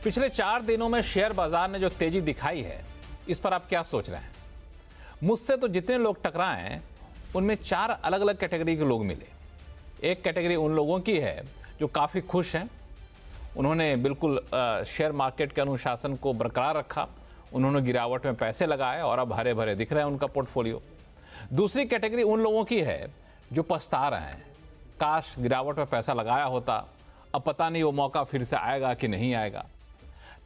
पिछले 4 दिनों में शेयर बाजार ने जो तेजी दिखाई है, इस पर आप क्या सोच रहे हैं? मुझसे तो जितने लोग टकराए हैं उनमें 4 अलग अलग कैटेगरी के लोग मिले। एक कैटेगरी उन लोगों की है जो काफ़ी खुश हैं, उन्होंने बिल्कुल शेयर मार्केट के अनुशासन को बरकरार रखा, उन्होंने गिरावट में पैसे लगाए और अब हरे भरे दिख रहे हैं उनका पोर्टफोलियो। दूसरी कैटेगरी उन लोगों की है जो पछता रहे हैं, काश गिरावट में पैसा लगाया होता, अब पता नहीं वो मौका फिर से आएगा कि नहीं आएगा।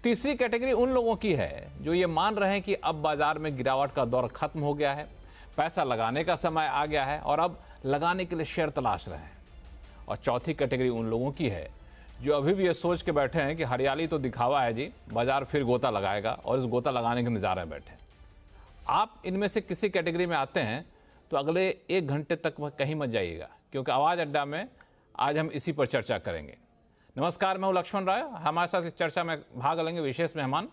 तीसरी कैटेगरी उन लोगों की है जो ये मान रहे हैं कि अब बाजार में गिरावट का दौर खत्म हो गया है, पैसा लगाने का समय आ गया है और अब लगाने के लिए शेयर तलाश रहे हैं। और चौथी कैटेगरी उन लोगों की है जो अभी भी ये सोच के बैठे हैं कि हरियाली तो दिखावा है जी, बाजार फिर गोता लगाएगा और इस गोता लगाने के इंतजार में बैठे। आप इनमें से किसी कैटेगरी में आते हैं तो अगले 1 घंटे तक वह कहीं मत जाइएगा, क्योंकि आवाज़ अड्डा में आज हम इसी पर चर्चा करेंगे। नमस्कार, मैं हूं लक्ष्मण राय। हमारे साथ इस चर्चा में भाग लेंगे विशेष मेहमान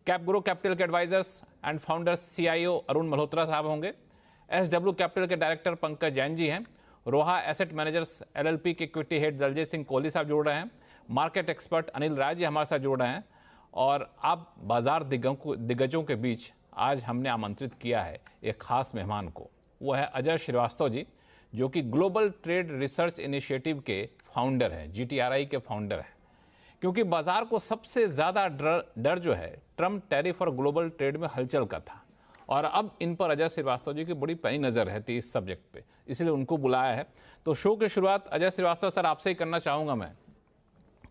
कैपग्रो कैपिटल के advisors and founders CIO Arun Malhotra साहब होंगे। एसडब्ल्यू कैपिटल के डायरेक्टर पंकज जैन जी हैं। रोहा एसेट मैनेजर्स एलएलपी के इक्विटी हेड दलजीत सिंह कोहली साहब जुड़ रहे हैं। मार्केट एक्सपर्ट अनिल राय जी हमारे साथ जुड़ रहे हैं। और आप बाजार दिग्गजों के बीच आज हमने आमंत्रित किया है एक खास मेहमान को। वो है अजय श्रीवास्तव जी, जो कि ग्लोबल ट्रेड रिसर्च इनिशिएटिव के फाउंडर हैं, जीटीआरआई के फाउंडर हैं। क्योंकि बाजार को सबसे ज़्यादा डर जो है ट्रम्प टैरिफ और ग्लोबल ट्रेड में हलचल का था, और अब इन पर अजय श्रीवास्तव जी की बड़ी पैनी नज़र रहती इस सब्जेक्ट पे, इसलिए उनको बुलाया है। तो शो की शुरुआत अजय श्रीवास्तव सर आपसे ही करना चाहूँगा मैं,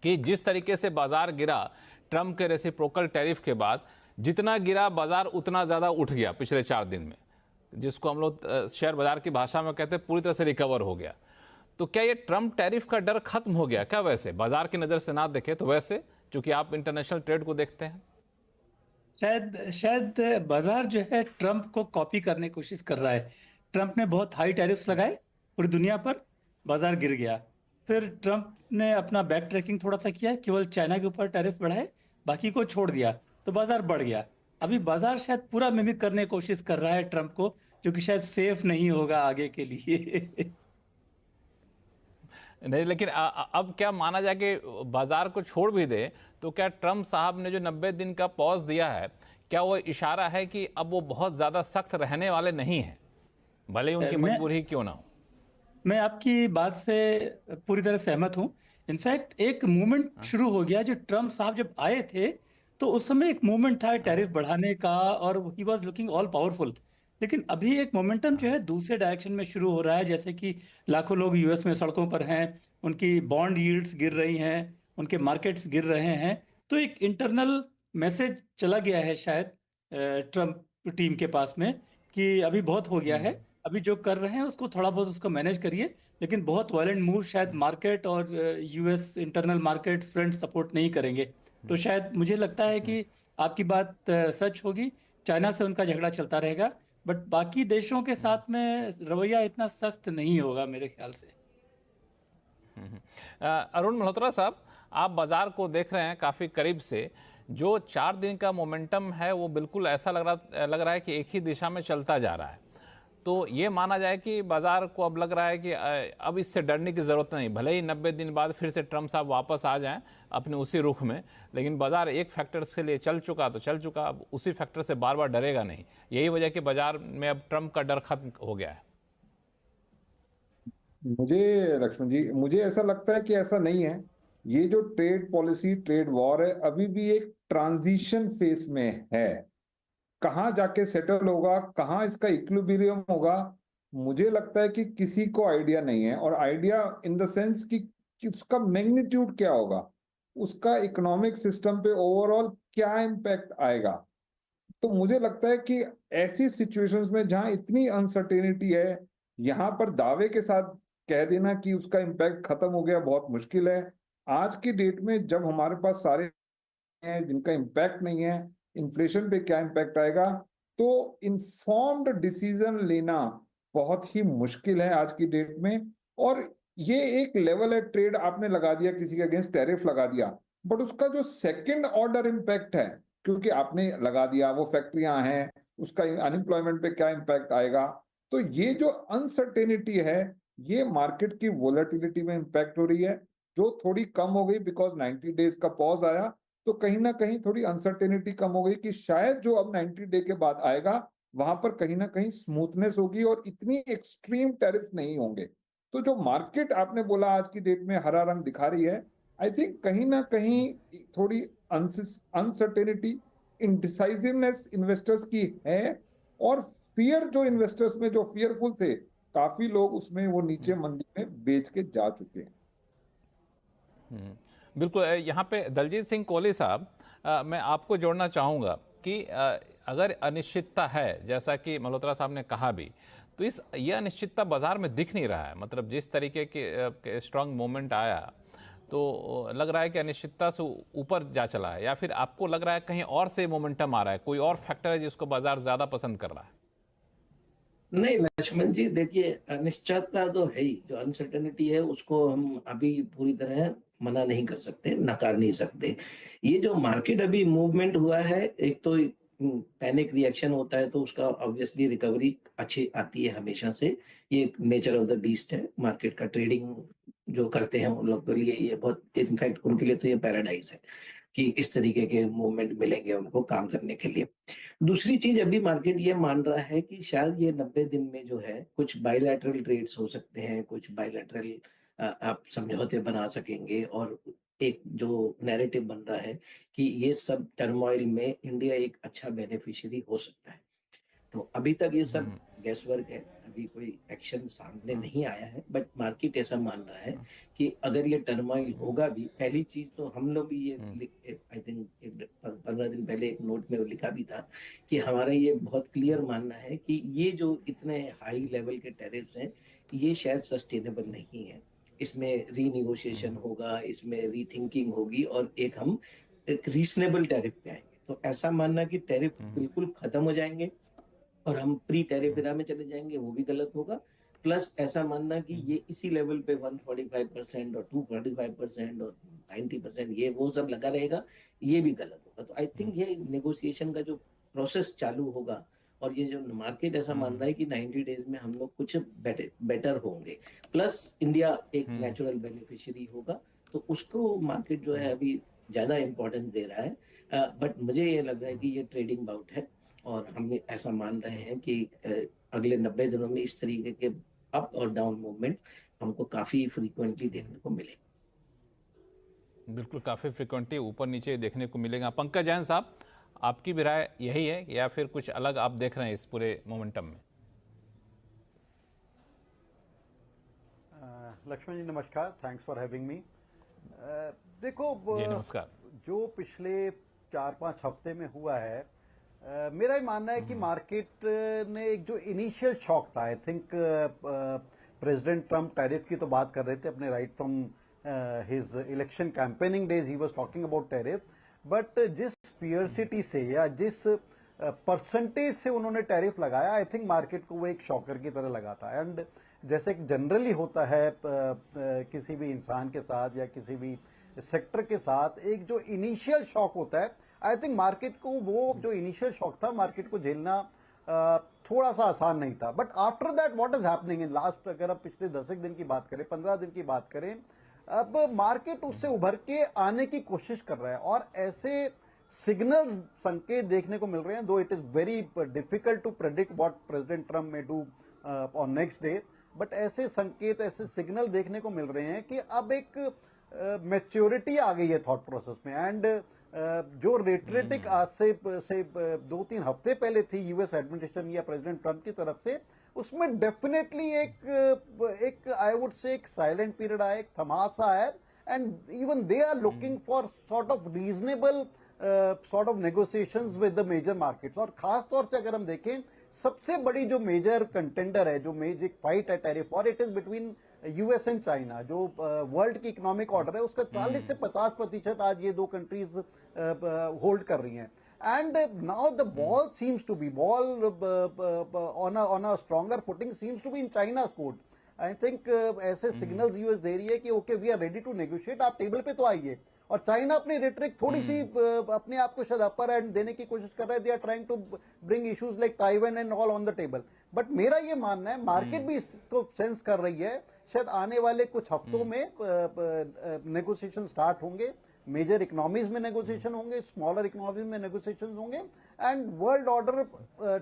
कि जिस तरीके से बाजार गिरा ट्रम्प के रेसिप्रोकल टैरिफ के बाद, जितना गिरा बाजार उतना ज़्यादा उठ गया पिछले 4 दिन में, जिसको हम लोग शेयर बाजार की भाषा में कहते हैं पूरी तरह से रिकवर हो गया। तो क्या ये ट्रम्प टैरिफ का डर खत्म हो गया क्या? वैसे बाजार की नज़र से ना देखें तो वैसे, क्योंकि आप इंटरनेशनल ट्रेड को देखते हैं। शायद बाजार जो है ट्रम्प को कॉपी करने की कोशिश कर रहा है। ट्रम्प ने बहुत हाई टैरिफ्स लगाए पूरी दुनिया पर, बाजार गिर गया। फिर ट्रम्प ने अपना बैक ट्रैकिंग थोड़ा सा किया, केवल चाइना के ऊपर टैरिफ बढ़ाए, बाकी को छोड़ दिया, तो बाजार बढ़ गया। अभी बाजार शायद पूरा मिमिक करने की कोशिश कर रहा है ट्रम्प को, जो कि शायद सेफ नहीं होगा आगे के लिए। नहीं, लेकिन अब क्या माना जाए कि बाजार को छोड़ भी दे तो क्या ट्रम्प साहब ने जो 90 दिन का पॉज दिया है, क्या वो इशारा है कि अब वो बहुत ज़्यादा सख्त रहने वाले नहीं हैं, भले ही उनकी मजबूरी क्यों ना हो? मैं आपकी बात से पूरी तरह सहमत हूं। इनफैक्ट एक मूवमेंट शुरू हो गया, जो ट्रम्प साहब जब आए थे तो उस समय एक मूवमेंट था टैरिफ बढ़ाने का, और he was looking all powerful. लेकिन अभी एक मोमेंटम जो है दूसरे डायरेक्शन में शुरू हो रहा है, जैसे कि लाखों लोग यूएस में सड़कों पर हैं, उनकी बॉन्ड यील्ड्स गिर रही हैं, उनके मार्केट्स गिर रहे हैं। तो एक इंटरनल मैसेज चला गया है शायद ट्रम्प टीम के पास में, कि अभी बहुत हो गया है, अभी जो कर रहे हैं उसको थोड़ा बहुत उसको मैनेज करिए। लेकिन बहुत वायलेंट मूव शायद मार्केट और US internal market front support नहीं करेंगे। तो शायद मुझे लगता है कि आपकी बात सच होगी, चाइना से उनका झगड़ा चलता रहेगा, बट बाकी देशों के साथ में रवैया इतना सख्त नहीं होगा मेरे ख्याल से। अरुण मल्होत्रा साहब, आप बाजार को देख रहे हैं काफ़ी करीब से। जो 4 दिन का मोमेंटम है वो बिल्कुल ऐसा लग रहा है कि एक ही दिशा में चलता जा रहा है। तो ये माना जाए कि बाजार को अब लग रहा है कि अब इससे डरने की ज़रूरत नहीं, भले ही 90 दिन बाद फिर से ट्रम्प साहब वापस आ जाएं अपने उसी रुख में, लेकिन बाजार एक फैक्टर के लिए चल चुका तो चल चुका, अब उसी फैक्टर से बार बार डरेगा नहीं। यही वजह कि बाजार में अब ट्रम्प का डर खत्म हो गया है। मुझे लक्ष्मण जी, मुझे ऐसा लगता है कि ऐसा नहीं है। ये जो ट्रेड पॉलिसी ट्रेड वॉर है अभी भी एक ट्रांजिशन फेस में है। कहाँ जाके सेटल होगा, कहाँ इसका इक्विलिब्रियम होगा, मुझे लगता है कि किसी को आइडिया नहीं है। और आइडिया इन द सेंस कि उसका मैग्नीट्यूड क्या होगा, उसका इकोनॉमिक सिस्टम पे ओवरऑल क्या इम्पैक्ट आएगा। तो मुझे लगता है कि ऐसी सिचुएशंस में जहां इतनी अनसर्टेनिटी है, यहां पर दावे के साथ कह देना कि उसका इम्पैक्ट खत्म हो गया बहुत मुश्किल है। आज की डेट में जब हमारे पास सारे हैं जिनका इम्पैक्ट नहीं है, इन्फ्लेशन पे क्या इम्पैक्ट आएगा, तो इन्फॉर्म्ड डिसीजन लेना बहुत ही मुश्किल है आज की डेट में। और ये एक लेवल है, ट्रेड आपने लगा दिया, किसी के अगेंस्ट टैरिफ लगा दिया, बट उसका जो सेकंड ऑर्डर इम्पैक्ट है, क्योंकि आपने लगा दिया, वो फैक्ट्रियां हैं, उसका अनएम्प्लॉयमेंट पे क्या इम्पैक्ट आएगा। तो ये जो अनसर्टेनिटी है, ये मार्केट की वोलेटिलिटी में इम्पैक्ट हो रही है, जो थोड़ी कम हो गई बिकॉज 90 डेज का पॉज आया। तो कहीं ना कहीं थोड़ी अनसर्टेनिटी कम हो गई कि शायद जो अब 90 डे के बाद आएगा वहां पर कहीं ना कहीं स्मूथनेस होगी और इतनी एक्सट्रीम टैरिफ नहीं होंगे। तो जो मार्केट आपने बोला आज की डेट में हरा रंग दिखा रही है, आई थिंक कहीं ना कहीं थोड़ी अनसर्टेनिटी, इनडिसाइसिवनेस इन्वेस्टर्स की है, और फियर जो इन्वेस्टर्स में जो फियरफुल थे, काफी लोग उसमें वो नीचे मंदी में बेच के जा चुके हैं। बिल्कुल। यहाँ पे दलजीत सिंह कोहली साहब, मैं आपको जोड़ना चाहूँगा कि अगर अनिश्चितता है, जैसा कि मल्होत्रा साहब ने कहा भी, तो ये अनिश्चितता बाजार में दिख नहीं रहा है। मतलब जिस तरीके के स्ट्रांग मोमेंट आया, तो लग रहा है कि अनिश्चितता से ऊपर जा चला है, या फिर आपको लग रहा है कहीं और से मोमेंटम आ रहा है, कोई और फैक्टर है जिसको बाजार ज़्यादा पसंद कर रहा है? नहीं लक्ष्मण जी, देखिए अनिश्चितता तो है ही, जो अनसर्टेनिटी है उसको हम अभी पूरी तरह मना नहीं कर सकते, नकार नहीं सकते। ये जो मार्केट अभी मूवमेंट हुआ है, एक तो पैनिक रिएक्शन होता है तो उसका ऑब्वियसली रिकवरी अच्छी आती है हमेशा से। ये नेचर ऑफ द बीस्ट है मार्केट का। ट्रेडिंग जो करते हैं उन लोगों के लिए ये बहुत, इनफैक्ट उनके लिए तो ये पैराडाइज है कि इस तरीके के मूवमेंट मिलेंगे उनको काम करने के लिए। दूसरी चीज, अभी मार्केट ये मान रहा है कि शायद ये 90 दिन में जो है कुछ बायलैटरल ट्रेड्स हो सकते हैं, कुछ बायलैटरल आप समझौते बना सकेंगे, और एक जो नैरेटिव बन रहा है कि ये सब टर्मोइल में इंडिया एक अच्छा बेनिफिशियरी हो सकता है। तो अभी तक ये सब गैस वर्क है, अभी कोई एक्शन सामने नहीं आया है, बट मार्केट ऐसा मान रहा है कि अगर ये टर्मोइल होगा भी, पहली चीज तो हम लोग भी ये आई थिंक 15 दिन पहले एक नोट में लिखा भी था कि हमारा ये बहुत क्लियर मानना है कि ये जो इतने हाई लेवल के टैरिफ्स हैं ये शायद सस्टेनेबल नहीं है। इसमें रीनिगोशिएशन होगा, इसमें रीथिंकिंग होगी, और हम एक रीजनेबल टैरिफ पे आएंगे। तो ऐसा मानना कि टैरिफ बिल्कुल खत्म हो जाएंगे और हम प्री टैरिफ एरा में चले जाएंगे, वो भी गलत होगा। प्लस ऐसा मानना कि ये इसी लेवल पे 145% और 245% और 90% ये वो सब लगा रहेगा, ये भी गलत होगा। तो आई थिंक ये नेगोशिएशन का जो प्रोसेस चालू होगा, और ये जो मार्केट ऐसा मान रहा है कि 90 डेज में हम लोग कुछ बेटर होंगे, प्लस इंडिया एक नेचुरल बेनिफिशियरी होगा, तो उसको मार्केट जो है अभी ज्यादा इंपॉर्टेंस दे रहा है। बट मुझे ये लग रहा है कि ये ट्रेडिंग बाउट है, और हम ऐसा मान रहे हैं कि अगले 90 दिनों में इस तरीके के अप और डाउन मूवमेंट हमको काफी फ्रीक्वेंटली देखने को मिले। बिल्कुल, काफ़ी फ्रिक्वेंटली ऊपर नीचे देखने को मिलेगा। पंकज जैन साहब, आपकी भी राय यही है या फिर कुछ अलग आप देख रहे हैं इस पूरे मोमेंटम में? लक्ष्मण जी नमस्कार, थैंक्स फॉर हैविंग मी। देखो जी नमस्कार। जो पिछले 4-5 हफ्ते में हुआ है, मेरा ही मानना है कि मार्केट ने एक जो इनिशियल शॉक था, I think president Trump tariff की तो बात कर रहे थे अपने right from his election campaigning days, he was talking about tariff, but जिस फियरसिटी से या जिस परसेंटेज से उन्होंने टैरिफ लगाया, आई थिंक मार्केट को वो एक शॉकर की तरह लगा था। एंड जैसे जनरली होता है किसी भी इंसान के साथ या किसी भी सेक्टर के साथ, एक जो इनिशियल शॉक होता है, आई थिंक मार्केट को वो जो इनिशियल शॉक था मार्केट को झेलना थोड़ा सा आसान नहीं था। But after that what is happening in last, अगर आप पिछले 10 दिन की बात करें, 15 दिन की बात करें, अब मार्केट उससे उभर के आने की कोशिश कर रहा है, और ऐसे सिग्नल्स, संकेत देखने को मिल रहे हैं, though it is very difficult to predict what President Trump may do on next day, but ऐसे संकेत, ऐसे सिग्नल देखने को मिल रहे हैं कि अब एक मैच्योरिटी आ गई है थॉट प्रोसेस में। एंड जो रेटरेटिक आज से 2-3 हफ्ते पहले थी यूएस एडमिनिस्ट्रेशन या प्रेसिडेंट ट्रम्प की तरफ से, उसमें डेफिनेटली एक आई वुड से एक साइलेंट पीरियड आया, एक थमासा है, and even they are looking for sort of reasonable sort of negotiations with the major markets. और खास तौर से अगर हम देखें, सबसे बड़ी जो मेजर कंटेंडर है, जो मेजर फाइट है टैरिफ, और it is between US and China. जो वर्ल्ड की इकोनॉमिक ऑर्डर है उसका 40 से 50% आज ये दो कंट्रीज होल्ड कर रही हैं। And now the ball seems to be on a stronger footing, seems to be in China's court. I think ऐसे सिग्नल्स यूएस दे रही है कि okay we are ready to negotiate, आप टेबल पे तो आइए। और चाइना अपनी रेटरिक थोड़ी सी अपने आप को शायद अपर एंड देने की कोशिश कर रहा है, they are trying to bring issues like Taiwan and all on the table. But मेरा ये मानना है, मार्केट भी इसको सेंस कर रही है, शायद आने वाले कुछ हफ्तों में नेगोशिएशन स्टार्ट होंगे, मेजर इकोनॉमीज में नेगोशिएशन होंगे, स्मॉलर इकोनॉमीज में नेगोशिएशन होंगे, एंड वर्ल्ड ऑर्डर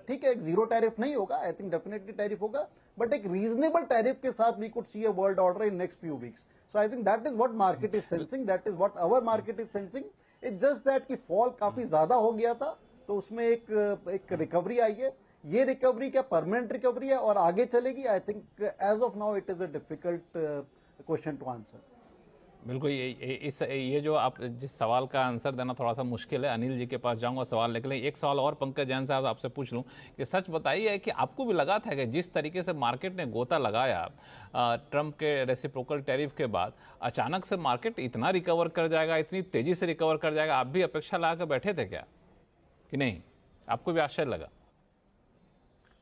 ठीक है, एक जीरो टैरिफ नहीं होगा, आई थिंक डेफिनेटली टैरिफ होगा, बट एक रीजनेबल टैरिफ के साथ we could see a world order in next few weeks. So I think that is what market is sensing, that is what our market is sensing. It's just that कि fall काफी ज्यादा हो गया था, तो उसमें एक रिकवरी आई है. ये रिकवरी क्या परमानेंट रिकवरी है और आगे चलेगी? I think as of now it is a difficult question to answer. बिल्कुल, ये जो आप जिस सवाल का आंसर देना थोड़ा सा मुश्किल है, अनिल जी के पास जाऊंगा सवाल लेके. एक सवाल और पंकज जैन साहब आपसे पूछ लूं कि सच बताइए कि आपको भी लगा था कि जिस तरीके से मार्केट ने गोता लगाया ट्रंप के रेसिप्रोकल टैरिफ के बाद, अचानक से मार्केट इतना रिकवर कर जाएगा, इतनी तेजी से रिकवर कर जाएगा? आप भी अपेक्षा लगा कर बैठे थे क्या कि नहीं? आपको भी आश्चर्य लगा?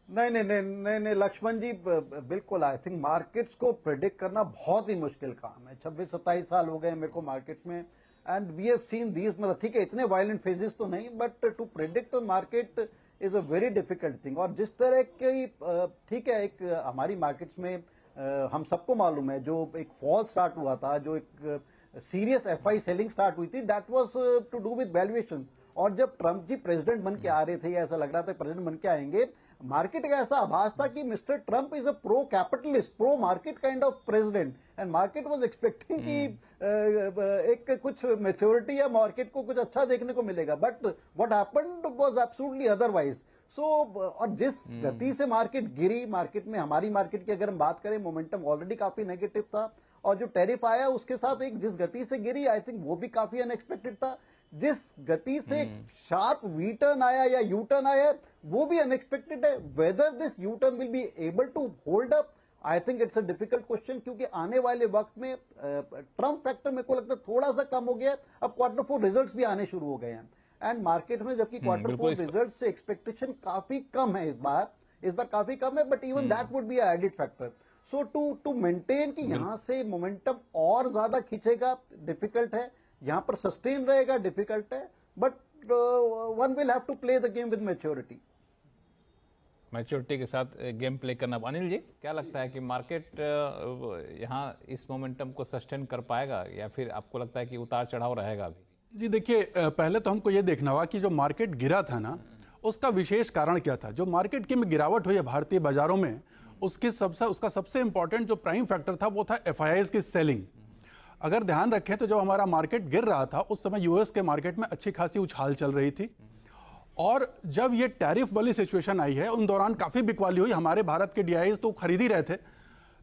नहीं लक्ष्मण जी, बिल्कुल. आई थिंक मार्केट्स को प्रेडिक्ट करना बहुत ही मुश्किल काम है. 26-27 साल हो गए मेरे को मार्केट में, and we have seen these, मतलब ठीक है इतने वायलेंट फेजेस तो नहीं, but to predict the market is a very difficult thing. और जिस तरह की ठीक है, एक हमारी मार्केट्स में हम सबको मालूम है, जो एक फॉल स्टार्ट हुआ था, जो एक सीरियस एफआई सेलिंग स्टार्ट हुई थी, that was to do with valuation. और जब ट्रंप जी प्रेसिडेंट बन के आ रहे थे, ऐसा लग रहा था प्रेसिडेंट बन के आएंगे, मार्केट का ऐसा आभास था कि mister Trump is a pro capitalist, pro market kind of president, and market was expecting कि एक कुछ मैच्योरिटी या मार्केट को कुछ अच्छा देखने को मिलेगा. But what happened was absolutely otherwise. So और जिस गति से मार्केट गिरी, मार्केट में हमारी मार्केट की अगर हम बात करें, मोमेंटम ऑलरेडी काफी नेगेटिव था, और जो टैरिफ आया उसके साथ एक जिस गति से गिरी, आई थिंक वो भी काफी अनएक्सपेक्टेड था. जिस गति से शार्प वी टर्न आया या यू टर्न आया, वो भी अनएक्सपेक्टेड है. Whether this U turn will be able to hold up, I think it's a difficult question, क्योंकि आने वाले वक्त में ट्रंप फैक्टर मेरे को लगता है थोड़ा सा कम हो गया है. अब क्वार्टर 4 रिजल्ट्स भी आने शुरू हो गए हैं, एंड मार्केट में जबकि क्वार्टर 4 रिजल्ट से एक्सपेक्टेशन काफी कम है इस बार काफी कम है, but even that would be added factor. So to maintain कि यहां से मोमेंटम और ज्यादा खींचेगा, डिफिकल्ट है. यहां पर सस्टेन रहेगा, डिफिकल्ट है, but one will have to play the game with maturity के साथ गेम प्ले करना. अनिल जी, क्या लगता है कि मार्केट यहाँ इस मोमेंटम को सस्टेन कर पाएगा, या फिर आपको लगता है कि उतार चढ़ाव रहेगा अभी? जी देखिए, पहले तो हमको ये देखना होगा कि जो मार्केट गिरा था ना, उसका विशेष कारण क्या था. जो मार्केट की में गिरावट हुई है भारतीय बाजारों में, उसका सबसे इंपॉर्टेंट जो प्राइम फैक्टर था वो था एफआईआईज की सेलिंग. अगर ध्यान रखें तो जब हमारा मार्केट गिर रहा था उस समय यूएस के मार्केट में अच्छी खासी उछाल चल रही थी, और जब ये टैरिफ वाली सिचुएशन आई है उन दौरान काफ़ी बिकवाली हुई. हमारे भारत के डीआईएस तो खरीद ही रहे थे,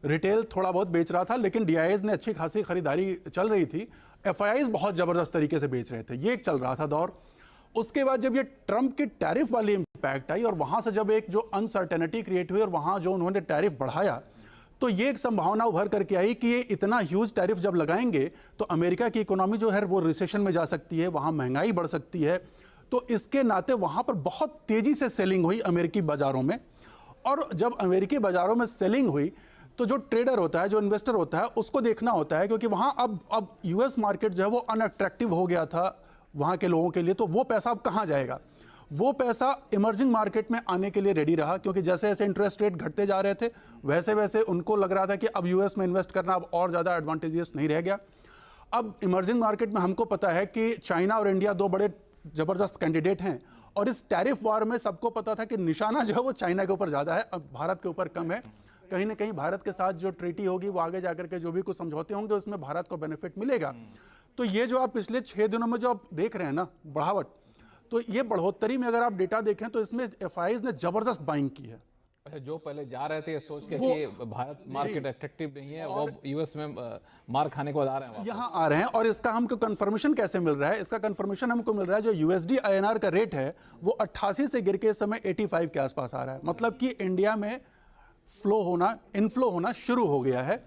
रिटेल थोड़ा बहुत बेच रहा था, लेकिन डीआईएस ने अच्छी खासी खरीदारी चल रही थी. एफआईआईज बहुत ज़बरदस्त तरीके से बेच रहे थे, ये एक चल रहा था दौर. उसके बाद जब ये ट्रंप की टैरिफ वाली इम्पैक्ट आई और वहाँ से जब एक जो अनसर्टेनिटी क्रिएट हुई और वहाँ जो उन्होंने टैरिफ बढ़ाया, तो ये एक संभावना उभर करके आई कि ये इतना ह्यूज टैरिफ जब लगाएंगे तो अमेरिका की इकोनॉमी जो है वो रिसेशन में जा सकती है, वहाँ महंगाई बढ़ सकती है. तो इसके नाते वहाँ पर बहुत तेज़ी से सेलिंग हुई अमेरिकी बाज़ारों में. और जब अमेरिकी बाज़ारों में सेलिंग हुई तो जो ट्रेडर होता है, जो इन्वेस्टर होता है, उसको देखना होता है, क्योंकि वहाँ अब यूएस मार्केट जो है वो अनअट्रैक्टिव हो गया था वहाँ के लोगों के लिए. तो वो पैसा अब कहाँ जाएगा? वो पैसा इमर्जिंग मार्केट में आने के लिए रेडी रहा, क्योंकि जैसे जैसे इंटरेस्ट रेट घटते जा रहे थे वैसे वैसे उनको लग रहा था कि अब यूएस में इन्वेस्ट करना अब और ज़्यादा एडवांटेजियस नहीं रह गया. अब इमर्जिंग मार्केट में हमको पता है कि चाइना और इंडिया दो बड़े ज़बरदस्त कैंडिडेट हैं, और इस टैरिफ वार में सबको पता था कि निशाना जो है वो चाइना के ऊपर ज़्यादा है, अब भारत के ऊपर कम है. कहीं ना कहीं भारत के साथ जो ट्रीटी होगी वो आगे जाकर के जो भी कुछ समझौते होंगे उसमें भारत को बेनिफिट मिलेगा. तो ये जो आप पिछले 6 दिनों में जो आप देख रहे हैं ना बढ़ावट, तो ये बढ़ोतरी में अगर आप डेटा देखें तो इसमें एफआईआईज ने जबरदस्त बाइंग की है. जो पहले जा रहे थे ये सोच के कि भारत मार्केट अट्रैक्टिव नहीं है, वो यूएस में मार खाने को आ रहे हैं, यहाँ आ रहे हैं. और इसका हमको कंफर्मेशन कैसे मिल रहा है? इसका कंफर्मेशन हमको मिल रहा है, जो यूएसडी आईएनआर का रेट है वो 88 से गिर के इस समय 85 के आसपास आ रहा है. मतलब कि इंडिया में इनफ्लो होना शुरू हो गया है.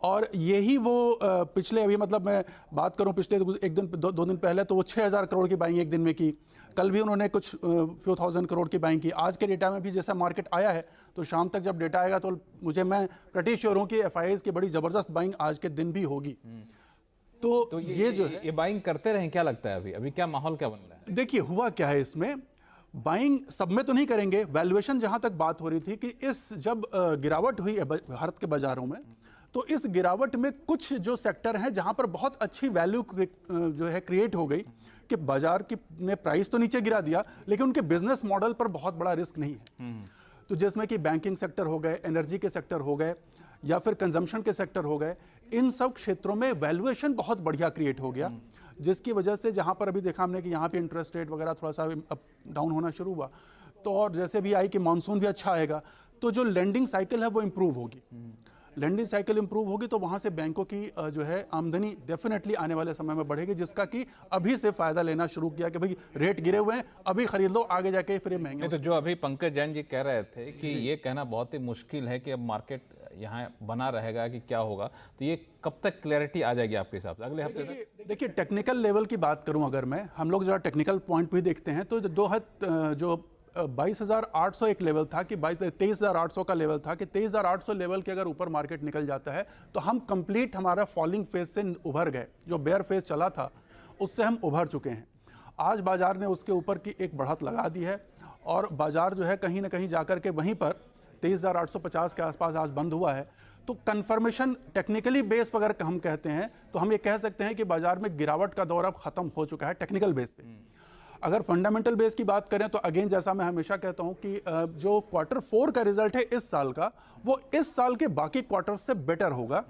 और यही वो पिछले, अभी मतलब मैं बात करूं पिछले एक दिन दो दिन पहले तो वो 6000 करोड़ की बाइंग एक दिन में की. कल भी उन्होंने कुछ फ्यू थाउजेंड करोड़ की बाइंग की. आज के डेटा में भी जैसा मार्केट आया है तो शाम तक जब डेटा आएगा तो मैं प्रटी श्योर हूं कि एफआईआईज की बड़ी जबरदस्त बाइंग आज के दिन भी होगी. तो ये जो है ये बाइंग करते रहें, क्या लगता है अभी क्या माहौल क्या बन रहा है? देखिए हुआ क्या है, इसमें बाइंग सब में तो नहीं करेंगे. वैल्यूएशन जहां तक बात हो रही थी कि इस जब गिरावट हुई है भारत के बाजारों में, तो इस गिरावट में कुछ जो सेक्टर हैं जहां पर बहुत अच्छी वैल्यू जो है क्रिएट हो गई कि बाजार की ने प्राइस तो नीचे गिरा दिया, लेकिन उनके बिजनेस मॉडल पर बहुत बड़ा रिस्क नहीं है। तो जिसमें कि बैंकिंग सेक्टर हो गए, एनर्जी के सेक्टर हो गए, या फिर कंजम्पशन के सेक्टर हो गए, इन सब क्षेत्रों में वैल्यूएशन बहुत बढ़िया क्रिएट हो गया, जिसकी वजह से जहां पर अभी देखा हमने कि यहाँ पे इंटरेस्ट रेट वगैरह थोड़ा सा अप डाउन होना शुरू हुआ, तो और जैसे भी आई कि मानसून भी अच्छा आएगा, तो जो लेंडिंग साइकिल है वो इम्प्रूव होगी। लेंडिंग साइकिल इंप्रूव होगी तो वहां से बैंकों की जो है आमदनी डेफिनेटली आने वाले समय में बढ़ेगी, जिसका कि अभी से फायदा लेना शुरू किया कि भाई रेट गिरे हुए हैं, अभी खरीद लो, आगे जाके फिर ये महंगे। नहीं, तो जो अभी पंकज जैन जी कह रहे थे कि ये कहना बहुत ही मुश्किल है कि अब मार्केट यहाँ बना रहेगा कि क्या होगा, तो ये कब तक क्लैरिटी आ जाएगी आपके हिसाब से अगले हफ्ते तक? देखिए टेक्निकल लेवल की बात करूं अगर मैं, हम लोग जरा टेक्निकल पॉइंट भी देखते हैं तो जो 22,800 एक लेवल था कि 23,800 का लेवल था कि 23,800 लेवल के अगर ऊपर मार्केट निकल जाता है तो हम कंप्लीट हमारा फॉलिंग फेज से उभर गए। जो बेयर फेज चला था उससे हम उभर चुके हैं। आज बाजार ने उसके ऊपर की एक बढ़त लगा दी है और बाजार जो है कहीं ना कहीं जाकर के वहीं पर 23,850 के आसपास आज बंद हुआ है। तो कंफर्मेशन टेक्निकली बेस पर अगर हम कहते हैं तो हम ये कह सकते हैं कि बाजार में गिरावट का दौर अब खत्म हो चुका है टेक्निकल बेस पे। अगर फंडामेंटल बेस की बात करें तो अगेन जैसा मैं हमेशा कहता हूं कि जो Q4 का रिजल्ट है इस साल का, वो इस साल के बाकी क्वार्टर से बेटर होगा।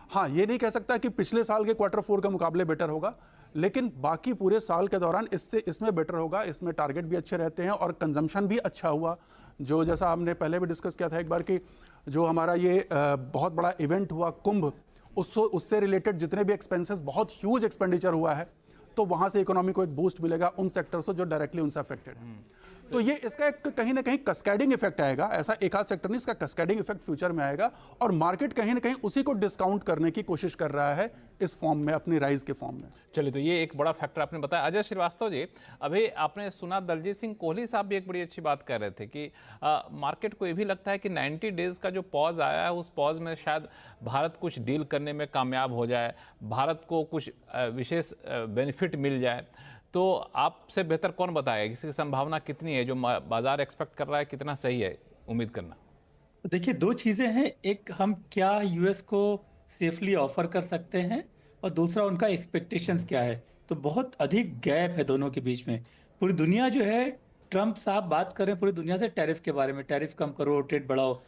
हाँ, ये नहीं कह सकता कि पिछले साल के Q4 के मुकाबले बेटर होगा, लेकिन बाकी पूरे साल के दौरान इसमें बेटर होगा। इसमें टारगेट भी अच्छे रहते हैं और कंजम्पशन भी अच्छा हुआ। जो जैसा हमने पहले भी डिस्कस किया था एक बार कि जो हमारा ये बहुत बड़ा इवेंट हुआ कुंभ, उससे रिलेटेड जितने भी एक्सपेंसेस, बहुत ह्यूज एक्सपेंडिचर हुआ है, तो वहां से इकोनॉमी को एक बूस्ट मिलेगा उन सेक्टर से जो डायरेक्टली उनसे अफेक्टेड है। तो ये इसका एक कहीं ना कहीं कैस्केडिंग इफेक्ट आएगा। ऐसा एक आध सेक्टर नहीं, इसका कैस्केडिंग इफेक्ट फ्यूचर में आएगा और मार्केट कहीं ना कहीं उसी को डिस्काउंट करने की कोशिश कर रहा है इस फॉर्म में, अपनी राइज के फॉर्म में। चलिए, तो ये एक बड़ा फैक्टर आपने बताया। अजय श्रीवास्तव जी, अभी आपने सुना दलजीत सिंह कोहली साहब भी एक बड़ी अच्छी बात कर रहे थे कि मार्केट को ये भी लगता है कि 90 डेज का जो पॉज आया है उस पॉज में शायद भारत कुछ डील करने में कामयाब हो जाए, भारत को कुछ विशेष बेनिफिट मिल जाए। तो आपसे बेहतर कौन बताएगा इसकी संभावना कितनी है, जो बाजार एक्सपेक्ट कर रहा है कितना सही है उम्मीद करना? देखिए, दो चीजें हैं, एक हम क्या यूएस को सेफली ऑफर कर सकते हैं और दूसरा उनका एक्सपेक्टेशंस क्या है। तो बहुत अधिक गैप है दोनों के बीच में। पूरी दुनिया जो है, ट्रम्प साहब बात कर रहे हैं पूरी दुनिया से टैरिफ के बारे में, टैरिफ कम करो, ट्रेड बढ़ाओ।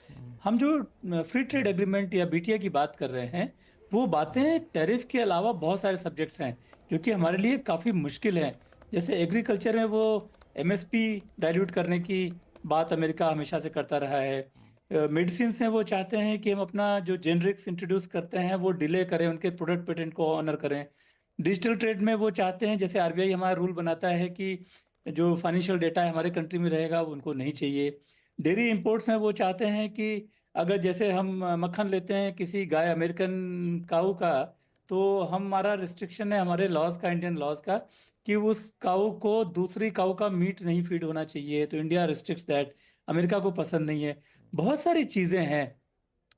हम जो फ्री ट्रेड एग्रीमेंट या बीटीए की बात कर रहे हैं, वो बातें टैरिफ के अलावा बहुत सारे सब्जेक्ट्स हैं जो कि हमारे लिए काफ़ी मुश्किल है। जैसे एग्रीकल्चर में वो एमएसपी डाइल्यूट करने की बात अमेरिका हमेशा से करता रहा है। मेडिसिन में वो चाहते हैं कि हम अपना जो जेनरिक्स इंट्रोड्यूस करते हैं वो डिले करें, उनके प्रोडक्ट पेटेंट को ऑनर करें। डिजिटल ट्रेड में वो चाहते हैं, जैसे आरबीआई हमारा रूल बनाता है कि जो फाइनेंशियल डेटा है हमारे कंट्री में रहेगा वो उनको नहीं चाहिए। डेयरी इंपोर्ट्स में वो चाहते हैं कि अगर जैसे हम मक्खन लेते हैं किसी गाय अमेरिकन काऊ का, तो हमारा रिस्ट्रिक्शन है हमारे लॉज का, इंडियन लॉज का, कि उस काऊ को दूसरी काऊ का मीट नहीं फीड होना चाहिए। तो इंडिया रिस्ट्रिक्ट्स दैट, अमेरिका को पसंद नहीं है। बहुत सारी चीज़ें हैं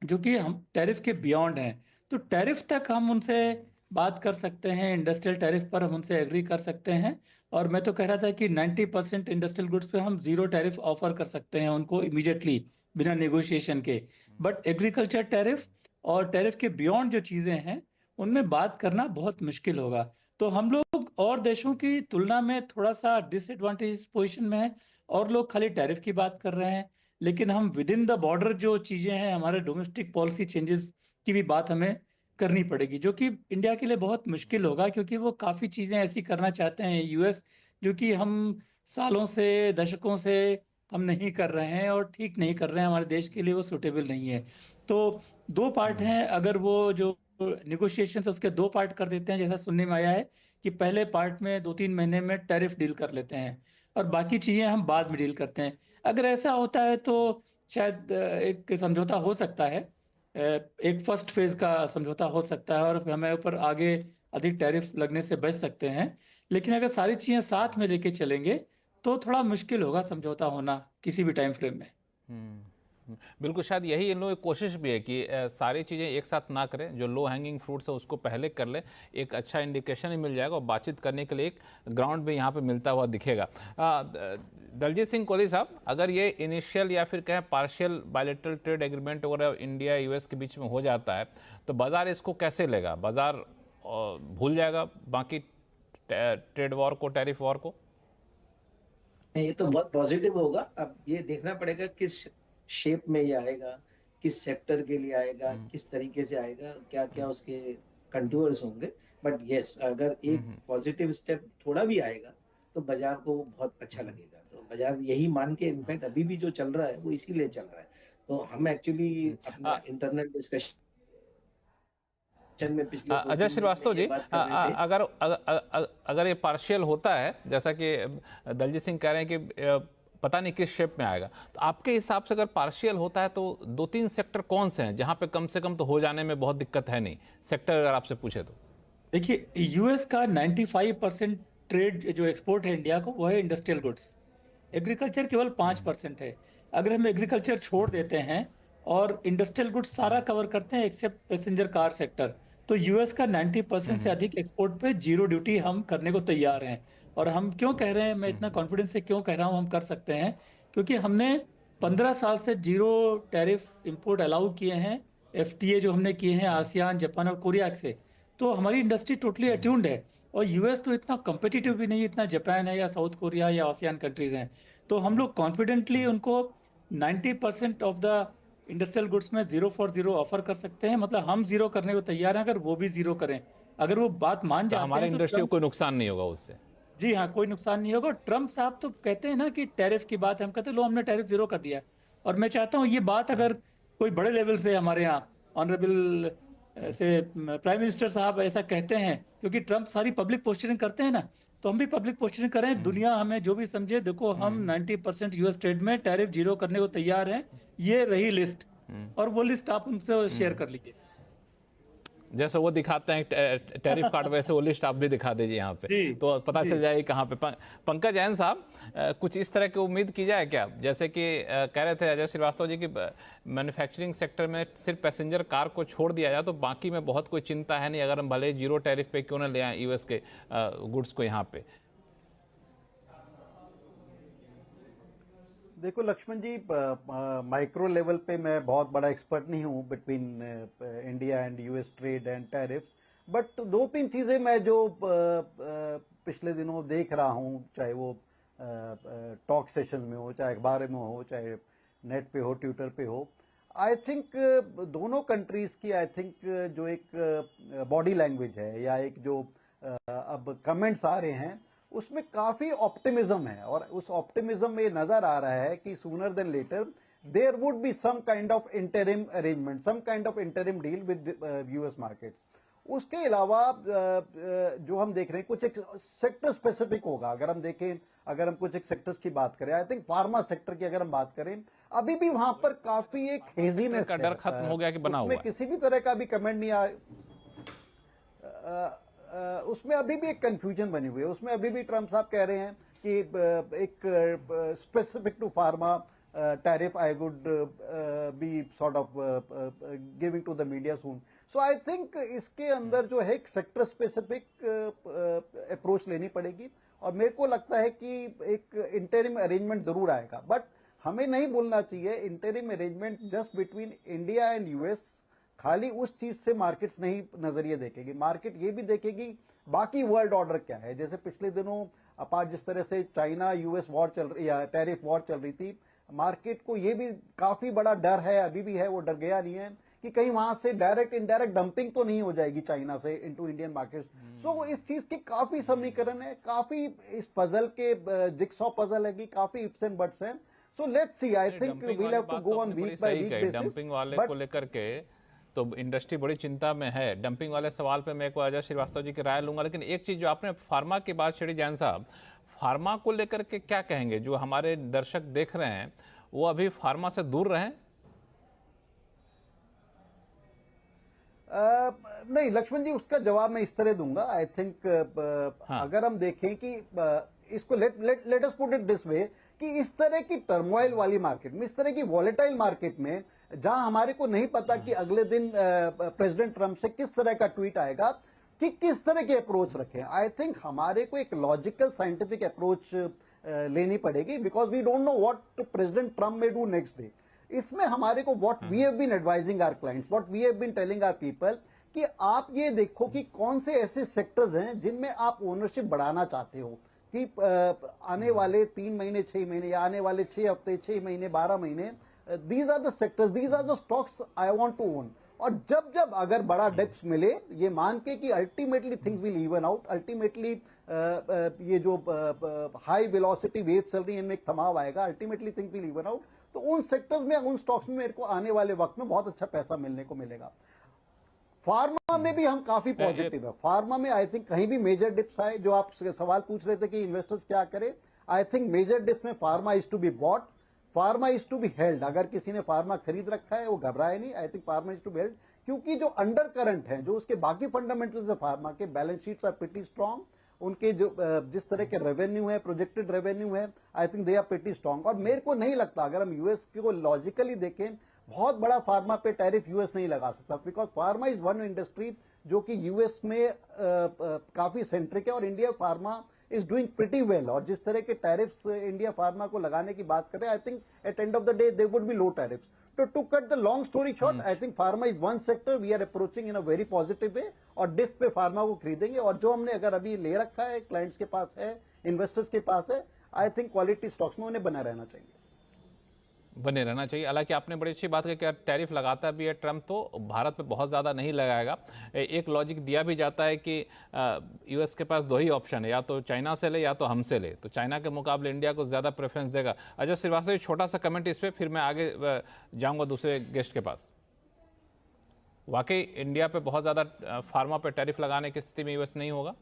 जो कि हम टैरिफ के बियॉन्ड हैं। तो टैरिफ तक हम उनसे बात कर सकते हैं, इंडस्ट्रियल टैरिफ पर हम उनसे एग्री कर सकते हैं। और मैं तो कह रहा था कि 90% इंडस्ट्रियल गुड्स पे हम जीरो टैरिफ ऑफर कर सकते हैं उनको इमीडिएटली, बिना नेगोशिएशन के। बट एग्रीकल्चर टैरिफ और टैरिफ के बियॉन्ड जो चीज़ें हैं उनमें बात करना बहुत मुश्किल होगा। तो हम लोग और देशों की तुलना में थोड़ा सा डिसएडवांटेज पोजीशन में है, और लोग खाली टैरिफ की बात कर रहे हैं, लेकिन हम विद इन द बॉर्डर जो चीज़ें हैं, हमारे डोमेस्टिक पॉलिसी चेंजेस की भी बात हमें करनी पड़ेगी, जो कि इंडिया के लिए बहुत मुश्किल होगा, क्योंकि वो काफ़ी चीज़ें ऐसी करना चाहते हैं यूएस, जो कि हम सालों से, दशकों से हम नहीं कर रहे हैं और ठीक नहीं कर रहे हैं, हमारे देश के लिए वो सूटेबल नहीं है। तो दो पार्ट हैं, अगर वो जो नेगोशिएशन है उसके दो पार्ट कर देते हैं, जैसा सुनने में आया है कि पहले पार्ट में 2-3 महीने में टैरिफ डील कर लेते हैं और बाकी चीज़ें हम बाद में डील करते हैं। अगर ऐसा होता है तो शायद एक समझौता हो सकता है, एक फर्स्ट फेज का समझौता हो सकता है और हमें ऊपर आगे अधिक टैरिफ लगने से बच सकते हैं। लेकिन अगर सारी चीज़ें साथ में लेके चलेंगे तो थोड़ा मुश्किल होगा समझौता होना किसी भी टाइम फ्रेम में। बिल्कुल, शायद यही इन लोगों की कोशिश भी है कि सारी चीज़ें एक साथ ना करें, जो लो हैंगिंग फ्रूट्स है उसको पहले कर ले, एक अच्छा इंडिकेशन ही मिल जाएगा और बातचीत करने के लिए एक ग्राउंड भी यहाँ पे मिलता हुआ दिखेगा। दलजीत सिंह कोहली साहब, अगर ये इनिशियल या फिर कहें पार्शियल बायलैटरल ट्रेड एग्रीमेंट वगैरह इंडिया यूएस के बीच में हो जाता है तो बाजार इसको कैसे लेगा? बाजार भूल जाएगा बाकी ट्रेड वॉर को, टैरिफ वॉर को? ये तो बहुत पॉजिटिव होगा। अब ये देखना पड़ेगा किस शेप में ये आएगा, किस सेक्टर के लिए आएगा, किस तरीके से आएगा, क्या क्या उसके कंटूर्स होंगे। बट यस, अगर एक पॉजिटिव स्टेप थोड़ा भी आएगा तो बाजार को बहुत अच्छा लगेगा। तो बाजार यही मान के, इनफैक्ट अभी भी जो चल रहा है वो इसीलिए चल रहा है। तो हम एक्चुअली अपना इंटरनल डिस्कशन में पिछले अजय श्रीवास्तव जी, अगर ये पार्शियल होता है जैसा कि दलजीत सिंह कह रहे हैं कि पता नहीं किस शेप में आएगा, तो आपके हिसाब से अगर पार्शियल होता है तो 2-3 सेक्टर कौन से हैं जहां पे कम से कम तो हो जाने में बहुत दिक्कत है नहीं? सेक्टर अगर आपसे पूछे तो देखिए, यूएस का 95% ट्रेड जो एक्सपोर्ट है इंडिया को वो है इंडस्ट्रियल गुड्स। एग्रीकल्चर केवल 5% है। अगर हम एग्रीकल्चर छोड़ देते हैं और इंडस्ट्रियल गुड्स सारा कवर करते हैं एक्सेप्ट पैसेंजर कार सेक्टर, तो यूएस का 90% से अधिक एक्सपोर्ट पे जीरो ड्यूटी हम करने को तैयार हैं। और हम क्यों कह रहे हैं, मैं इतना कॉन्फिडेंस से क्यों कह रहा हूँ हम कर सकते हैं, क्योंकि हमने 15 साल से जीरो टैरिफ इंपोर्ट अलाउ किए हैं, एफटीए जो हमने किए हैं आसियान, जापान और कोरिया से। तो हमारी इंडस्ट्री टोटली अट्यून्ड है। और यूएस तो इतना कम्पिटिटिव भी नहीं, इतना जापान है या साउथ कोरिया या आसियान कंट्रीज हैं। तो हम लोग कॉन्फिडेंटली उनको 90% ऑफ द इंडस्ट्रियल गुड्स में 0 for 0 ऑफर कर सकते हैं। मतलब हम जीरो करने को तैयार हैं अगर वो भी जीरो करें। अगर वो बात मान तो जाते हमारे हैं तो इंडस्ट्री को कोई नुकसान नहीं होगा उससे? जी हाँ, कोई नुकसान नहीं होगा। ट्रम्प साहब तो कहते हैं ना कि टैरिफ की बात है, हम कहते हैं लो हमने टैरिफ जीरो कर दिया। और मैं चाहता हूँ ये बात अगर कोई बड़े लेवल से हमारे यहाँ ऑनरेबल से प्राइम मिनिस्टर साहब ऐसा कहते हैं, क्योंकि ट्रम्प सारी पब्लिक पोस्चरिंग करते हैं ना, तो हम भी पब्लिक पोस्चरिंग करें, दुनिया हमें जो भी समझे। देखो हम 90% यूएस ट्रेड में टैरिफ जीरो करने को तैयार हैं, ये रही लिस्ट। और वो लिस्ट आप उनसे शेयर कर लीजिए। जैसे वो दिखाते हैं टैरिफ कार्ड, वैसे वो लिस्ट आप भी दिखा दीजिए यहाँ पे, तो पता चल जाएगी कहाँ पे। पंकज जैन साहब, कुछ इस तरह की उम्मीद की जाए क्या? जैसे कि कह रहे थे अजय श्रीवास्तव जी कि मैन्युफैक्चरिंग सेक्टर में सिर्फ पैसेंजर कार को छोड़ दिया जाए तो बाकी में बहुत कोई चिंता है नहीं, अगर हम भले जीरो टैरिफ पे क्यों ना ले आए यूएस के गुड्स को यहाँ पे। देखो लक्ष्मण जी, माइक्रो लेवल पे मैं बहुत बड़ा एक्सपर्ट नहीं हूँ between India and US trade and tariffs, but 2-3 चीजें मैं जो पिछले दिनों देख रहा हूँ, चाहे वो टॉक सेशन में हो, चाहे अखबार में हो, चाहे नेट पे हो, ट्विटर पे हो, आई थिंक दोनों कंट्रीज की आई थिंक जो एक बॉडी लैंग्वेज है या एक जो अब कमेंट्स आ रहे हैं उसमें काफी ऑप्टिमिज्म है। और उस ऑप्टिमिज्म में नजर आ रहा है कि sooner than later there would be some kind of interim arrangement, some kind of interim deal with US market. उसके अलावा जो हम देख रहे हैं कुछ एक सेक्टर स्पेसिफिक होगा। अगर हम देखें, अगर हम कुछ एक सेक्टर्स की बात करें, आई थिंक फार्मा सेक्टर की अगर हम बात करें, अभी भी वहां पर काफी एक हेजीनेस का डर खत्म हो गया कि बना हुआ है। किसी भी तरह का भी कमेंट नहीं उसमें अभी भी एक कंफ्यूजन बनी हुई है। उसमें अभी भी ट्रम्प साहब कह रहे हैं कि एक specific to pharma tariff I would be sort of giving to the media soon. So I think इसके अंदर जो है एक सेक्टर स्पेसिफिक अप्रोच लेनी पड़ेगी और मेरे को लगता है कि एक इंटरिम अरेंजमेंट जरूर आएगा। बट हमें नहीं बोलना चाहिए interim arrangement just between India and US खाली उस चीज से मार्केट्स नहीं नजरिए देखेगी, मार्केट ये भी देखेगी बाकी वर्ल्ड ऑर्डर क्या है। जैसे पिछले दिनों अपार्ट जिस तरह से चाइना यूएस वॉर चल रही या टैरिफ वॉर चल रही थी, मार्केट को ये भी काफी बड़ा डर है, अभी भी है, वो डर गया नहीं है कि कहीं वहां से डायरेक्ट इनडायरेक्ट डंपिंग तो नहीं हो जाएगी चाइना से इनटू इंडियन मार्केट। सो इस चीज के काफी समीकरण है, काफी इस पजल के जिक्सॉ पजल है कि काफी इफ्स एंड बट्स हैं। So let's see, I think we will have to go on week by week basis. Dumping वाले को लेकर के तो इंडस्ट्री बड़ी चिंता में है। डंपिंग वाले सवाल पे मैं एक बार अजय श्रीवास्तव जी की राय लूंगा, लेकिन एक चीज जो आपने फार्मा की बात छेड़ी जैन साहब, फार्मा को लेकर के क्या कहेंगे? जो हमारे दर्शक देख रहे हैं वो अभी फार्मा से दूर रहें? नहीं लक्ष्मण जी, उसका जवाब मैं इस तरह दूंगा। आई थिंक अगर हम देखें कि इसको let us put it this way कि इस तरह की टर्मोइल वाली मार्केट में, इस तरह की वॉलेटाइल मार्केट में, जहां हमारे को नहीं पता कि अगले दिन प्रेसिडेंट ट्रंप से किस तरह का ट्वीट आएगा, कि किस तरह की अप्रोच रखें। आई थिंक हमारे को एक लॉजिकल साइंटिफिक अप्रोच लेनी पड़ेगी, because we don't know what President Trump may do next day. इसमें हमारे को what we have been advising our clients, what we have been telling our people, कि आप ये देखो कि कौन से ऐसे सेक्टर्स हैं जिनमें आप ओनरशिप बढ़ाना चाहते हो, कि आने वाले 3 महीने 6 महीने या आने वाले 6 हफ्ते 6 महीने 12 महीने, these are the sectors, these are the stocks I want to own. और जब जब अगर बड़ा डिप्स मिले, ये मान के कि ultimately things will even out, ultimately ये जो हाई वेलोसिटी वेव चल रही है इनमें एक थमाव आएगा, ultimately things will even out, तो उन सेक्टर्स में, उन स्टॉक्स में मेरे को आने वाले वक्त में बहुत अच्छा पैसा मिलने को मिलेगा। फार्मा में भी हम काफी पॉजिटिव है। फार्मा में आई थिंक कहीं भी मेजर डिप्स आए, जो आप सवाल पूछ रहे थे कि इन्वेस्टर्स क्या करें, आई थिंक मेजर डिप्स में pharma is to be bought, pharma is to be held. अगर किसी ने फार्मा खरीद रखा है वो घबराए नहीं, I think pharma is to be held, क्योंकि जो अंडर करंट है, जो उसके बाकी फंडामेंटल्स है फार्मा के, balance sheets are pretty strong, उनके जो जिस तरह के रेवेन्यू है, प्रोजेक्टेड रेवेन्यू है, I think they are pretty strong. और मेरे को नहीं लगता, अगर हम यूएस को लॉजिकली देखें, बहुत बड़ा फार्मा पे टैरिफ यूएस नहीं लगा सकता, because pharma is one industry जो कि यूएस में काफी सेंट्रिक है, और India pharma is doing pretty well. और जिस तरह के टैरिफ्स इंडिया फार्मा को लगाने की बात कर रहे हैं, I think at end of the day they would be low tariffs. To cut the long story short, I think pharma is one sector we are approaching in a very positive way, और dip पे pharma को खरीदेंगे, और जो हमने अगर अभी ले रखा है, क्लाइंट्स के पास है, इन्वेस्टर्स के पास है, आई थिंक क्वालिटी स्टॉक्स में उन्हें बना रहना चाहिए, बने रहना चाहिए। हालांकि आपने बड़ी अच्छी बात कही कि टैरिफ लगाता भी है ट्रंप, तो भारत पे बहुत ज़्यादा नहीं लगाएगा। एक लॉजिक दिया भी जाता है कि यूएस के पास 2 ही ऑप्शन है, या तो चाइना से ले या तो हमसे ले, तो चाइना के मुकाबले इंडिया को ज़्यादा प्रेफरेंस देगा। अजय श्रीवास्तव, छोटा सा कमेंट इस पर, फिर मैं आगे जाऊँगा दूसरे गेस्ट के पास। वाकई इंडिया पे बहुत ज़्यादा फार्मा पे टैरिफ लगाने की स्थिति में यूएस नहीं होगा?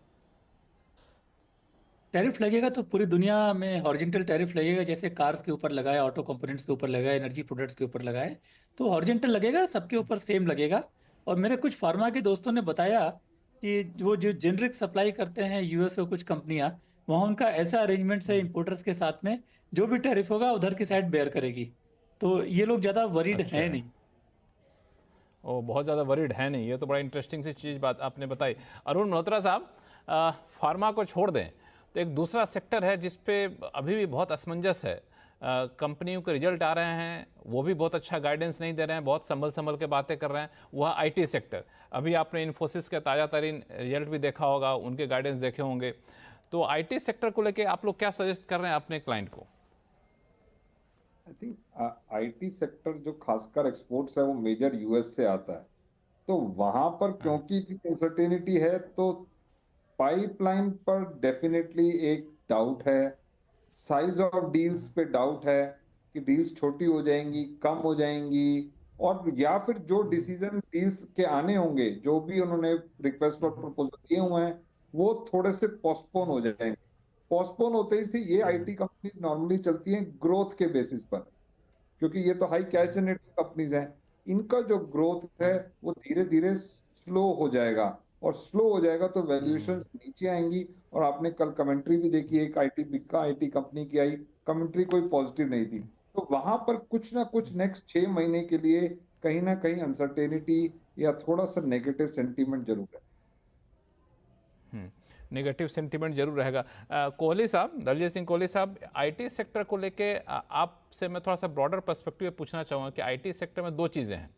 टैरिफ लगेगा तो पूरी दुनिया में हॉरिजेंटल टैरिफ लगेगा, जैसे कार्स के ऊपर लगाए, ऑटो कंपोनेंट्स के ऊपर लगाए, एनर्जी प्रोडक्ट्स के ऊपर लगाए, तो हॉरिजेंटल लगेगा, सबके ऊपर सेम लगेगा। और मेरे कुछ फार्मा के दोस्तों ने बताया कि वो जो जेनरिक सप्लाई करते हैं यूएस को कुछ कंपनियां, वहाँ उनका ऐसा अरेंजमेंट्स है इंपोर्टर्स के साथ में, जो भी टैरिफ होगा उधर की साइड बेयर करेगी, तो ये लोग ज़्यादा वरीड अच्छा है नहीं। ओ, बहुत ज़्यादा वरीड है नहीं। ये तो बड़ा इंटरेस्टिंग सी चीज़ बात आपने बताई। अरुण मल्होत्रा साहब, फार्मा को छोड़ दें तो एक दूसरा सेक्टर है जिस पे अभी भी बहुत असमंजस है। कंपनियों के रिजल्ट आ रहे हैं, वो भी बहुत अच्छा गाइडेंस नहीं दे रहे हैं, बहुत संभल के बातें कर रहे हैं, वह आईटी सेक्टर। अभी आपने इन्फोसिस के ताज़ा तरीन रिजल्ट भी देखा होगा, उनके गाइडेंस देखे होंगे, तो आईटी सेक्टर को लेके आप लोग क्या सजेस्ट कर रहे हैं अपने क्लाइंट को? आई थिंक आईटी सेक्टर जो खासकर एक्सपोर्ट्स है वो मेजर यूएस से आता है, तो वहां पर क्योंकि अनसर्टेनिटी है, तो पाइपलाइन पर डेफिनेटली एक डाउट है, साइज ऑफ डील्स पे डाउट है कि डील्स छोटी हो जाएंगी, कम हो जाएंगी, और या फिर जो डिसीजन डील्स के आने होंगे, जो भी उन्होंने रिक्वेस्ट फॉर प्रपोजल दिए हुए हैं, वो थोड़े से पोस्टपोन हो जाएंगे। पोस्टपोन होते ही से ये आईटी कंपनीज नॉर्मली चलती हैं ग्रोथ के बेसिस पर, क्योंकि ये तो हाई कैश जनरेटिंग कंपनीज हैं। इनका जो ग्रोथ है वो धीरे धीरे स्लो हो जाएगा, और स्लो हो जाएगा तो वैल्यूएशंस नीचे आएंगी। और आपने कल कमेंट्री भी देखी, एक आईटी कंपनी की आई कमेंट्री, कोई पॉजिटिव नहीं थी। तो वहां पर कुछ ना कुछ नेक्स्ट 6 महीने के लिए कहीं ना कहीं अनसर्टेनिटी या थोड़ा सा नेगेटिव सेंटीमेंट जरूर है। नेगेटिव सेंटीमेंट जरूर रहेगा। कोहली साहब, दलजीत सिंह कोहली साहब, आईटी सेक्टर को लेके आपसे मैं थोड़ा सा ब्रॉडर पर्सपेक्टिव पूछना चाहूँगा कि आईटी सेक्टर में 2 चीज़ें हैं।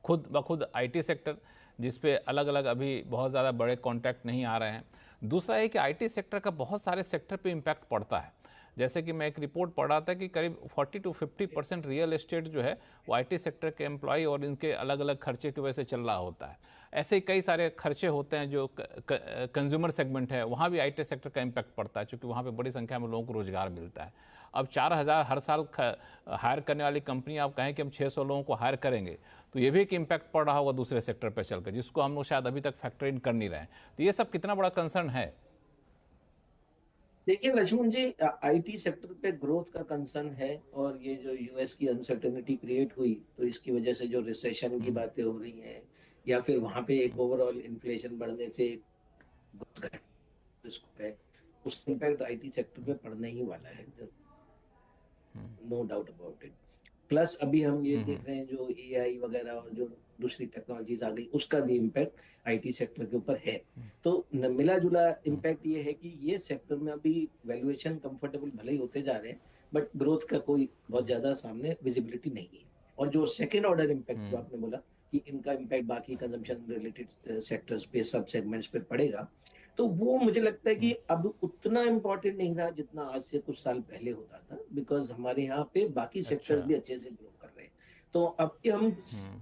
खुद ब खुद आईटी सेक्टर जिस पे अलग अलग अभी बहुत ज़्यादा बड़े कॉन्ट्रैक्ट नहीं आ रहे हैं। दूसरा है कि आईटी सेक्टर का बहुत सारे सेक्टर पे इम्पैक्ट पड़ता है। जैसे कि मैं एक रिपोर्ट पढ़ रहा था कि करीब 40 to 50% रियल एस्टेट जो है वो आईटी सेक्टर के एम्प्लॉय और इनके अलग अलग खर्चे की वजह से चल रहा होता है। ऐसे ही कई सारे खर्चे होते हैं जो कंज्यूमर सेगमेंट है, वहाँ भी आईटी सेक्टर का इम्पैक्ट पड़ता है, क्योंकि वहाँ पे बड़ी संख्या में लोगों को रोजगार मिलता है। अब 4000 हर साल हायर करने वाली कंपनी आप कहें कि हम 600 लोगों को हायर करेंगे, तो ये भी एक इम्पैक्ट पड़ रहा होगा दूसरे सेक्टर पर चलकर, जिसको हम लोग शायद अभी तक फैक्टर इन कर नहीं रहे हैं। तो ये सब कितना बड़ा कंसर्न है? देखिए लक्ष्मण जी, आईटी सेक्टर पे ग्रोथ का कंसर्न है, और ये जो यूएस की अनसर्टेनिटी क्रिएट हुई, तो इसकी वजह से जो रिसेशन की बातें हो रही हैं, या फिर वहां पे एक ओवरऑल इन्फ्लेशन बढ़ने से उसका इम्पैक्ट आईटी सेक्टर पे पड़ने ही वाला है। No doubt about it. Plus अभी हम ये देख रहे हैं जो एआई वगैरह और जो दूसरी टेक्नोलॉजीज आ गई उसका भी इम्पैक्ट आईटी सेक्टर के ऊपर है। तो मिला जुला इम्पैक्ट ये है कि ये सेक्टर में अभी वैल्यूएशन कंफर्टेबल भले ही होते जा रहे हैं, बट ग्रोथ का कोई बहुत ज्यादा सामने विजिबिलिटी नहीं है। और जो सेकेंड ऑर्डर इम्पैक्ट जो आपने बोला कि इनका इम्पैक्ट बाकी कंजम्पशन रिलेटेड सेक्टर्स पे, सब सेगमेंट्स पे पड़ेगा, तो वो मुझे लगता है कि अब उतना इम्पोर्टेंट नहीं रहा जितना आज से कुछ साल पहले होता था, बिकॉज हमारे यहाँ पे बाकी सेक्टर्स भी अच्छे से ग्रो कर रहे हैं। तो अब कि हम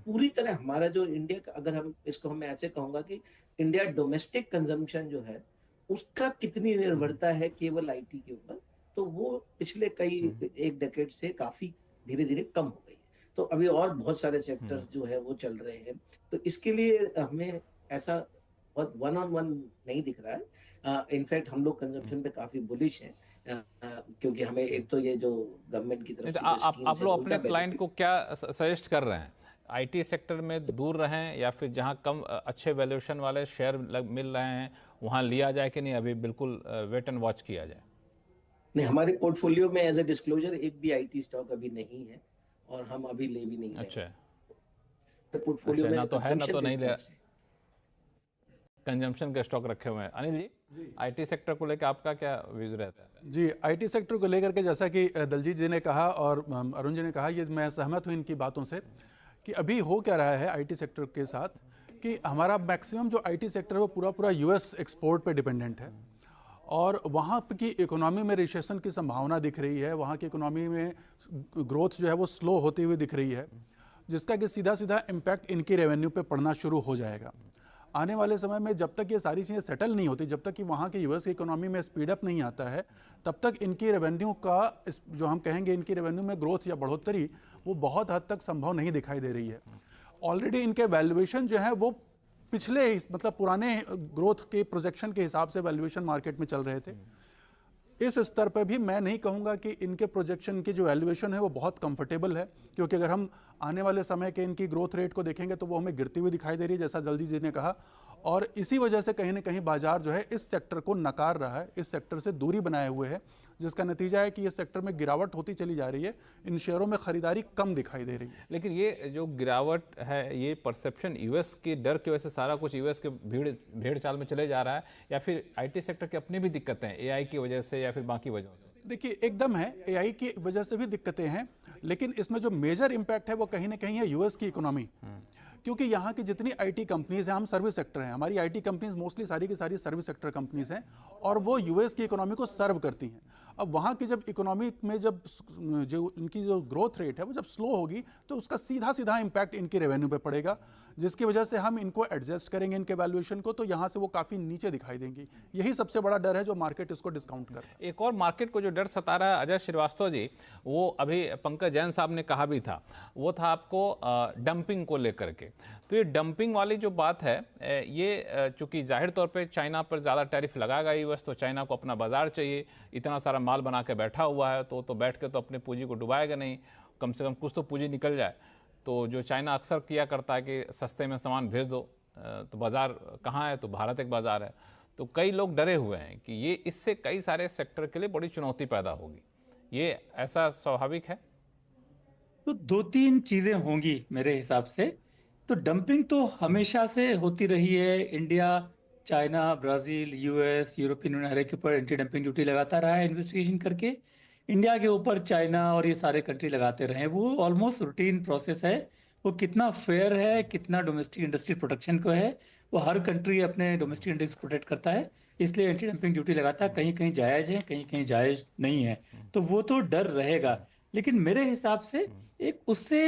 पूरी तरह हमारा जो इंडिया का, अगर हम इसको, मैं ऐसे कहूंगा कि इंडिया डोमेस्टिक कंजम्पशन जो है उसका कितनी निर्भरता है केवल आईटी के ऊपर, तो वो पिछले कई एक डेकेड से काफी धीरे धीरे कम हो गई है। तो अभी और बहुत सारे सेक्टर्स जो है वो चल रहे हैं। तो इसके लिए हमें ऐसा बहुत वन ऑन वन नहीं दिख रहा है। इनफैक्ट हम लोग कंजम्पशन पे काफी बुलिश हैं, क्योंकि हमें एक तो ये जो गवर्नमेंट की तरफ नहीं से तो जो आप schemes लोग है, अपने उनका क्लाइंट को क्या सजेस्ट कर रहे हैं? आईटी सेक्टर में दूर रहें या फिर जहां कम अच्छे वैल्यूएशन वाले शेयर मिल रहे हैं वहां लिया जाए कि नहीं, अभी बिल्कुल वेट एंड वॉच किया जाए? नहीं, हमारे पोर्टफोलियो में एज ए डिस्क्लोजर एक भी आईटी स्टॉक अभी नहीं है और हम अभी ले भी नहीं रहे। अच्छा, तो पोर्टफोलियो अच्छा, में ना तो है ना तो नहीं ले, consumption कंजम्पशन के स्टॉक रखे हुए हैं। अनिल जी, आईटी सेक्टर को लेकर आपका क्या व्यूज रहता है? जी, आईटी सेक्टर को लेकर के जैसा कि दलजीत जी ने कहा और अरुण जी ने कहा, ये मैं सहमत हूँ इनकी बातों से कि अभी हो क्या रहा है आईटी सेक्टर के साथ कि हमारा मैक्सिमम जो आईटी सेक्टर है वो पूरा पूरा यूएस एक्सपोर्ट पे डिपेंडेंट है और वहाँ की इकोनॉमी में रिसेशन की संभावना दिख रही है, वहाँ की इकोनॉमी में ग्रोथ जो है वो स्लो होती हुई दिख रही है, जिसका कि सीधा सीधा इम्पैक्ट इनकी रेवेन्यू पे पड़ना शुरू हो जाएगा। आने वाले समय में जब तक ये सारी चीज़ें सेटल नहीं होती, जब तक कि वहाँ के यूएस की इकोनॉमी में स्पीड अप नहीं आता है, तब तक इनकी रेवेन्यू का जो हम कहेंगे इनकी रेवेन्यू में ग्रोथ या बढ़ोतरी वो बहुत हद तक संभव नहीं दिखाई दे रही है। ऑलरेडी इनके वैल्यूएशन जो है वो पिछले मतलब पुराने ग्रोथ के प्रोजेक्शन के हिसाब से वैल्यूएशन मार्केट में चल रहे थे। इस स्तर पर भी मैं नहीं कहूँगा कि इनके प्रोजेक्शन की जो वैल्यूएशन है वो बहुत कंफर्टेबल है, क्योंकि अगर हम आने वाले समय के इनकी ग्रोथ रेट को देखेंगे तो वो हमें गिरती हुई दिखाई दे रही है, जैसा जल्दी जी ने कहा। और इसी वजह से कहीं ना कहीं बाजार जो है इस सेक्टर को नकार रहा है, इस सेक्टर से दूरी बनाए हुए है, जिसका नतीजा है कि इस सेक्टर में गिरावट होती चली जा रही है, इन शेयरों में खरीदारी कम दिखाई दे रही है। लेकिन ये जो गिरावट है ये परसेप्शन यूएस के डर की वजह से सारा कुछ यूएस के भेड़ चाल में चले जा रहा है, या फिर आईटी सेक्टर की अपनी भी दिक्कतें हैं एआई की वजह से या फिर बाकी वजहों से? देखिए, एकदम है, एआई की वजह से भी दिक्कतें हैं, लेकिन इसमें जो मेजर इम्पैक्ट है वो कहीं ना कहीं है यूएस की इकोनॉमी, क्योंकि यहाँ की जितनी आईटी कंपनीज हैं, हम सर्विस सेक्टर हैं, हमारी आईटी कंपनीज मोस्टली सारी की सारी सर्विस सेक्टर कंपनीज हैं और वो यूएस की इकोनॉमी को सर्व करती हैं। अब वहाँ की जब इकोनॉमी में जब जो इनकी जो ग्रोथ रेट है वो जब स्लो होगी तो उसका सीधा सीधा इम्पैक्ट इनकी रेवेन्यू पे पड़ेगा, जिसकी वजह से हम इनको एडजस्ट करेंगे इनके वैल्यूएशन को, तो यहाँ से वो काफ़ी नीचे दिखाई देंगी। यही सबसे बड़ा डर है जो मार्केट इसको डिस्काउंट कर रहा है। एक और मार्केट को जो डर सता रहा है अजय श्रीवास्तव जी, वो अभी पंकज जैन साहब ने कहा भी था, वो था आपको डंपिंग को लेकर के। तो ये डंपिंग वाली जो बात है, ये चूंकि जाहिर तौर पे चाइना पर ज़्यादा टैरिफ लगाएगा यूएस, तो चाइना को अपना बाजार चाहिए, इतना सारा माल बना के बैठा हुआ है, तो बैठ के तो अपनी पूंजी को डुबाएगा नहीं, कम से कम कुछ तो पूंजी निकल जाए। तो जो चाइना अक्सर किया करता है कि सस्ते में सामान भेज दो, तो बाज़ार कहाँ है, तो भारत एक बाज़ार है। तो कई लोग डरे हुए हैं कि ये इससे कई सारे सेक्टर के लिए बड़ी चुनौती पैदा होगी, ये ऐसा स्वाभाविक है? तो दो तीन चीजें होंगी मेरे हिसाब से। तो डंपिंग तो हमेशा से होती रही है, India, China, Brazil, US, European Union हर एक के ऊपर एंटी डंपिंग ड्यूटी लगाता रहा है इन्वेस्टिगेशन करके। इंडिया के ऊपर चाइना और ये सारे कंट्री लगाते रहे, वो ऑलमोस्ट रूटीन प्रोसेस है। वो कितना फेयर है, कितना डोमेस्टिक इंडस्ट्री प्रोटेक्शन को है, वो हर कंट्री अपने डोमेस्टिक इंडस्ट्री प्रोटेक्ट करता है, इसलिए एंटी डंपिंग ड्यूटी लगाता है। कहीं कहीं जायज़ है, कहीं कहीं जायज़ नहीं है, तो वो तो डर रहेगा। लेकिन मेरे हिसाब से एक उससे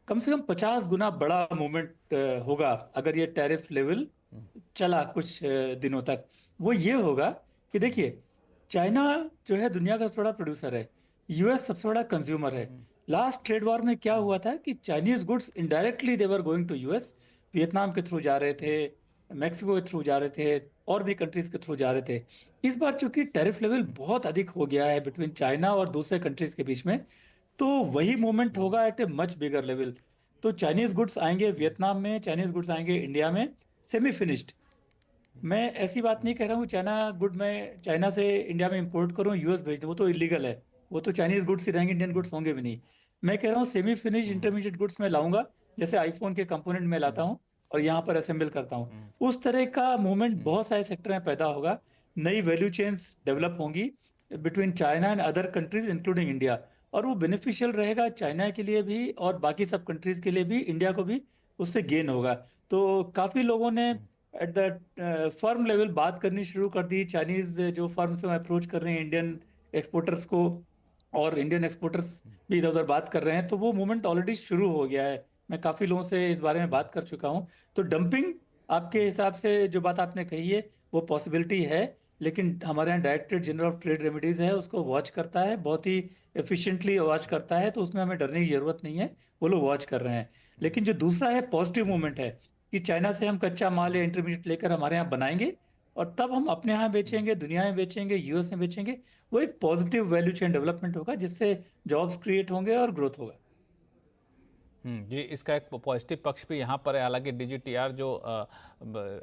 कम से कम 50 गुना बड़ा मूवमेंट होगा अगर ये टैरिफ लेवल चला कुछ दिनों तक। वो ये होगा कि देखिए, चाइना जो है दुनिया का सबसे बड़ा प्रोड्यूसर है, यूएस सबसे बड़ा कंज्यूमर है। लास्ट ट्रेड वॉर में क्या हुआ था कि Chinese goods indirectly they were going to US, Vietnam के थ्रू जा रहे थे, मैक्सिको के थ्रू जा रहे थे, और भी कंट्रीज के थ्रू जा रहे थे। इस बार चूंकि टैरिफ लेवल बहुत अधिक हो गया है बिटवीन चाइना और दूसरे कंट्रीज के बीच में, तो वही मूवमेंट होगा at a much bigger level. तो चाइनीज गुड्स आएंगे वियतनाम में, चाइनीज गुड्स आएंगे इंडिया में सेमी फिनिश्ड। मैं ऐसी बात नहीं कह रहा हूँ चाइना गुड मैं चाइना से इंडिया में इंपोर्ट करूँ, यूएस भेज दूँ, वो तो इलीगल है, वो तो चाइनीज गुड्स ही रहेंगे, इंडियन गुड्स होंगे भी नहीं। मैं कह रहा हूँ सेमी फिनिश इंटरमीडिएट गुड्स मैं लाऊंगा, जैसे आईफोन के कंपोनेंट में लाता हूँ और यहाँ पर असेंबल करता हूँ। उस तरह का मूवमेंट बहुत सारे सेक्टर में पैदा होगा, नई वैल्यू चेन्स डेवलप होंगी between China and other countries including India, और वो बेनिफिशियल रहेगा चाइना के लिए भी और बाकी सब कंट्रीज के लिए भी, इंडिया को भी उससे गेन होगा। तो काफ़ी लोगों ने एट द फर्म लेवल बात करनी शुरू कर दी, चाइनीज जो फर्म से अप्रोच कर रहे हैं इंडियन एक्सपोर्टर्स को, और इंडियन एक्सपोर्टर्स भी इधर उधर बात कर रहे हैं, तो वो मूवमेंट ऑलरेडी शुरू हो गया है। मैं काफ़ी लोगों से इस बारे में बात कर चुका हूँ। तो डंपिंग आपके हिसाब से जो बात आपने कही है वो पॉसिबिलिटी है, लेकिन हमारे यहाँ directorate general of trade remedies है, उसको वॉच करता है, बहुत ही एफिशिएंटली वॉच करता है, तो उसमें हमें डरने की जरूरत नहीं है, वो लोग वॉच कर रहे हैं। लेकिन जो दूसरा है पॉजिटिव मूवमेंट है कि चाइना से हम कच्चा माल या इंटरमीडिएट लेकर हमारे यहाँ बनाएंगे और तब हम अपने यहाँ बेचेंगे, दुनिया में बेचेंगे, यूएस में बेचेंगे, वो एक पॉजिटिव वैल्यू चेन डेवलपमेंट होगा जिससे जॉब्स क्रिएट होंगे और ग्रोथ होगा। जी, इसका एक पॉजिटिव पक्ष भी यहाँ पर है। हालांकि डीजीटीआर जो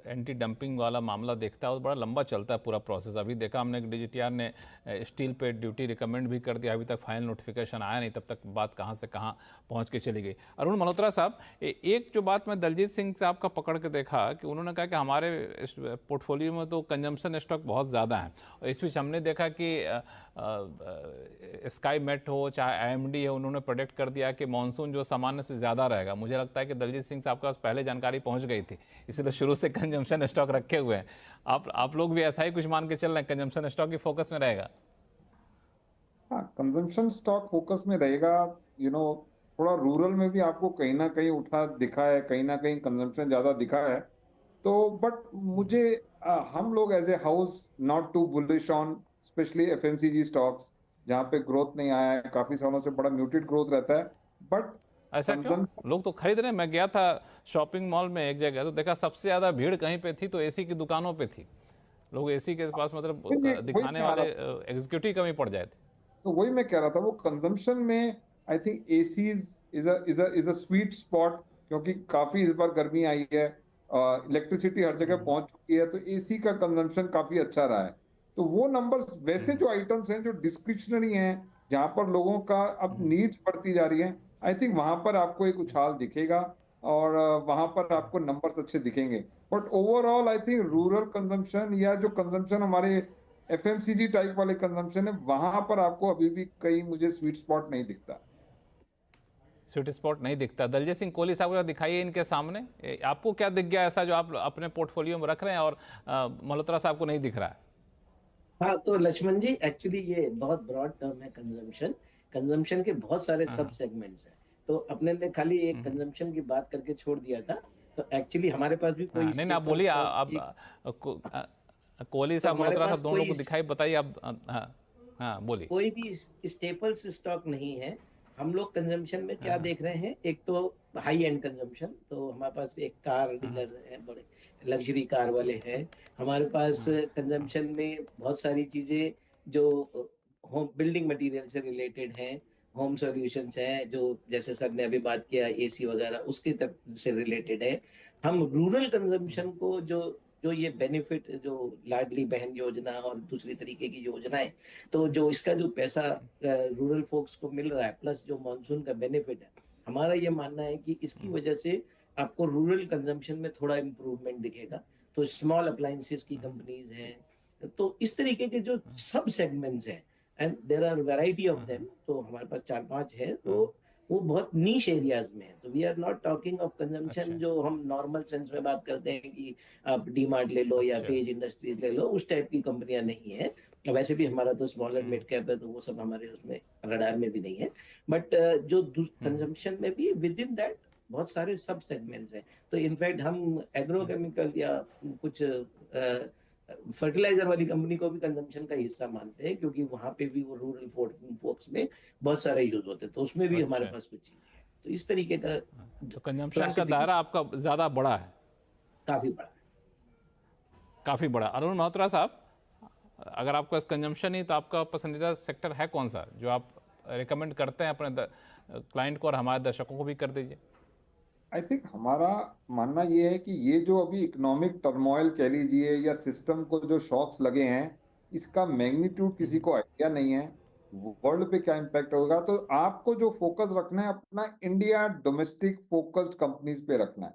एंटी डंपिंग वाला मामला देखता है वो बड़ा लंबा चलता है पूरा प्रोसेस। अभी देखा हमने डीजीटीआर ने स्टील पे ड्यूटी रिकमेंड भी कर दिया, अभी तक फाइनल नोटिफिकेशन आया नहीं, तब तक बात कहाँ से कहाँ पहुँच के चली गई। अरुण मल्होत्रा साहब, एक जो बात मैं दलजीत सिंह साहब का पकड़ के देखा कि उन्होंने कहा कि हमारे पोर्टफोलियो में तो कंजम्पशन स्टॉक बहुत ज़्यादा है, और इस बीच हमने देखा कि स्काई मेट हो चाहे आईएमडी हो, उन्होंने प्रोडिक्ट कर दिया कि मानसून जो सामान्य से ज़्यादा रहेगा। मुझे लगता है कि दलजीत सिंह साहब के पास पहले जानकारी पहुंच गई थी, इसलिए शुरू से कंजम्पशन स्टॉक रखे हुए हैं। आप लोग भी ऐसा ही कुछ मान के चल रहे हैं, कंजम्पशन स्टॉक ही फोकस में रहेगा? हाँ, कंजम्पशन स्टॉक फोकस में रहेगा। थोड़ा रूरल में भी आपको कहीं ना कहीं उठा दिखा है, कहीं ना कहीं कंजम्पशन ज्यादा दिखा है। तो बट मुझे हम लोग as a house not too bullish on specially FMCG stocks, जहाँ पे ग्रोथ नहीं आया है, काफी सालों से बड़ा म्यूटेड ग्रोथ रहता है। बट ऐसा क्यों? लोग तो खरीद रहे हैं। मैं गया था शॉपिंग मॉल में एक जगह, तो देखा सबसे ज्यादा भीड़ कहीं पे थी तो एसी की दुकानों पे थी। लोग एसी के पास मतलब दिखाने वाले एग्जीक्यूटिव कमी पड़ जाए थे। तो वही मैं कह रहा था, वो कंजम्पशन में I think ACs is a sweet spot, क्योंकि काफी इस बार गर्मी आई है, इलेक्ट्रिसिटी हर जगह पहुंच चुकी है, तो एसी का कंजम्पशन काफी अच्छा रहा है। तो वो नंबर्स वैसे जो आइटम्स हैं जो डिस्क्रिशनरी हैं, जहां पर लोगों का अब नीड्स बढ़ती जा रही है, आई थिंक वहां पर आपको एक उछाल दिखेगा और वहां पर आपको नंबर्स अच्छे दिखेंगे। But overall I think rural consumption या जो कंजम्पशन हमारे एफएमसीजी टाइप वाले कंजम्पशन है, वहां पर आपको अभी भी कहीं मुझे स्वीट स्पॉट नहीं दिखता। स्वीट स्पॉट नहीं दिखता। दलजीत सिंह कोहली साहब को दिखाइए इनके सामने, आपको क्या दिख गया ऐसा जो आप अपने पोर्टफोलियो में रख रहे हैं और मल्होत्रा साहब को नहीं दिख रहा है? हाँ, तो लक्ष्मण जी, एक्चुअली ये बहुत ब्रॉड टर्म है कंजम्पशन के बहुत सारे सब सेगमेंट्स हैं। तो अपने ने खाली एक कंजम्पशन की बात करके छोड़ दिया था, तो एक्चुअली हमारे पास भी कोई नहीं, आप बोलिए, आप कोहली साहब मल्होत्रा साहब दोनों को दिखाई, बताइए आप। हाँ बोलिए। कोई भी स्टेपल्स स्टॉक नहीं है। हम लोग कंजम्पशन में क्या देख रहे हैं, एक तो हाई एंड कंजम्पशन, तो हमारे पास एक कार डीलर है, बड़े लग्जरी कार वाले हैं। हमारे पास कंजम्पशन में बहुत सारी चीजें जो होम बिल्डिंग मटेरियल से रिलेटेड हैं, होम सॉल्यूशंस हैं, जो जैसे सर ने अभी बात किया एसी वगैरह उसके तक से रिलेटेड है। हम रूरल कंजम्पशन को जो ये बेनिफिट, जो लाडली बहन योजना और दूसरी तरीके की योजनाएं, तो जो इसका जो पैसा रूरल फोक्स को मिल रहा है, प्लस जो मानसून का बेनिफिट है, हमारा ये मानना है कि इसकी वजह से आपको रूरल कंजम्पशन में थोड़ा इम्प्रूवमेंट दिखेगा। तो स्मॉल अप्लायंसेस की कंपनीज हैं, तो इस तरीके के जो सब सेगमेंट्स हैं, and there are variety of them, तो हमारे पास 4-5 है, तो वो बहुत नीश एरियाज में है। तो we are not talking of consumption जो हम नॉर्मल सेंस में बात करते हैं कि आप डीमार्ट ले लो या पेज इंडस्ट्रीज ले लो, उस टाइप की कंपनियां नहीं है। वैसे भी हमारा तो स्मॉल एंड मिड कैप है, तो वो सब हमारे उसमें रडार में भी नहीं है। बट जो कंजम्पशन में भी विद इन दैट बहुत सारे सब सेगमेंट्स हैं। तो इनफैक्ट हम एग्रोकेमिकल या कुछ फर्टिलाइजर वाली कंपनी को भी कंजम्पशन का हिस्सा मानते हैं, क्योंकि वहां पे भी वो रूरल फोक्स में बहुत सारे यूज होते हैं, तो उसमें भी हमारे पास कुछ चीजें हैं। तो इस तरीके का तो कंजम्पशन का दायरा आपका ज्यादा बड़ा है, काफी बड़ा है, काफी बड़ा। अरुण मल्होत्रा साहब, अगर आपका कंजम्पशन ही, तो आपका पसंदीदा सेक्टर है कौन सा जो आप रिकमेंड करते हैं अपने क्लाइंट को और हमारे दर्शकों को भी कर दीजिए? आई थिंक हमारा मानना ये है कि ये जो अभी इकोनॉमिक टर्मोइल कह लीजिए या सिस्टम को जो शॉक्स लगे हैं, इसका मैग्नीट्यूड किसी को आइडिया नहीं है। वर्ल्ड पे क्या इम्पैक्ट होगा। तो आपको जो फोकस रखना है अपना इंडिया डोमेस्टिक फोकस्ड कंपनीज पे रखना है,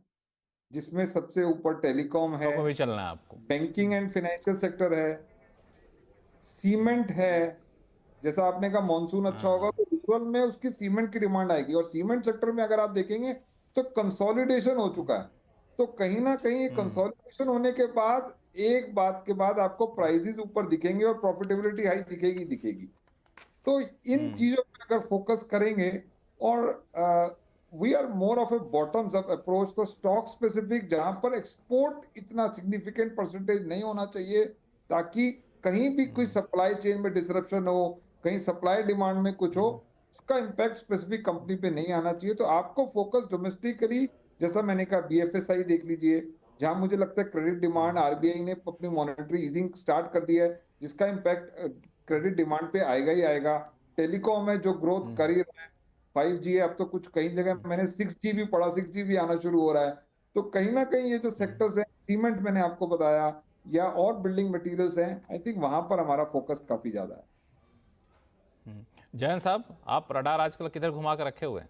जिसमें सबसे ऊपर टेलीकॉम है, को भी चलना है आपको। बैंकिंग एंड फाइनेंशियल सेक्टर है, सीमेंट है। जैसा आपने कहा मानसून अच्छा होगा तो रूरल में उसकी सीमेंट की डिमांड आएगी, और सीमेंट सेक्टर में अगर आप देखेंगे तो कंसोलिडेशन हो चुका है। तो कहीं ना कहीं कंसोलिडेशन होने के बाद एक बात के बाद आपको प्राइसेस ऊपर दिखेंगे और प्रॉफिटेबिलिटी हाई दिखेगी दिखेगी। तो इन चीजों पे अगर फोकस करेंगे, और we are more of a bottoms up approach, तो स्टॉक स्पेसिफिक जहां पर एक्सपोर्ट इतना सिग्निफिकेंट परसेंटेज नहीं होना चाहिए, ताकि कहीं भी कोई सप्लाई चेन में डिसरप्शन हो, कहीं सप्लाई डिमांड में कुछ हो, उसका इम्पैक्ट स्पेसिफिक कंपनी पे नहीं आना चाहिए। तो आपको फोकस डोमेस्टिकली, जैसा मैंने कहा बीएफएसआई देख लीजिए, जहां मुझे लगता है क्रेडिट डिमांड, आरबीआई ने अपनी मॉनेटरी ईजिंग स्टार्ट कर दिया है, जिसका इम्पैक्ट क्रेडिट डिमांड पे आएगा ही आएगा। टेलीकॉम है जो ग्रोथ कर ही रहा है, 5G है, अब तो कुछ कई जगह मैंने 6G भी पढ़ा, 6G भी आना शुरू हो रहा है। तो कहीं ना कहीं ये जो सेक्टर्स हैं, सीमेंट मैंने आपको बताया, या और बिल्डिंग मटेरियल्स हैं, आई थिंक वहां पर हमारा फोकस काफी ज्यादा है। जयंत साहब, आप रडार आजकल किधर घुमा कर रखे हुए हैं?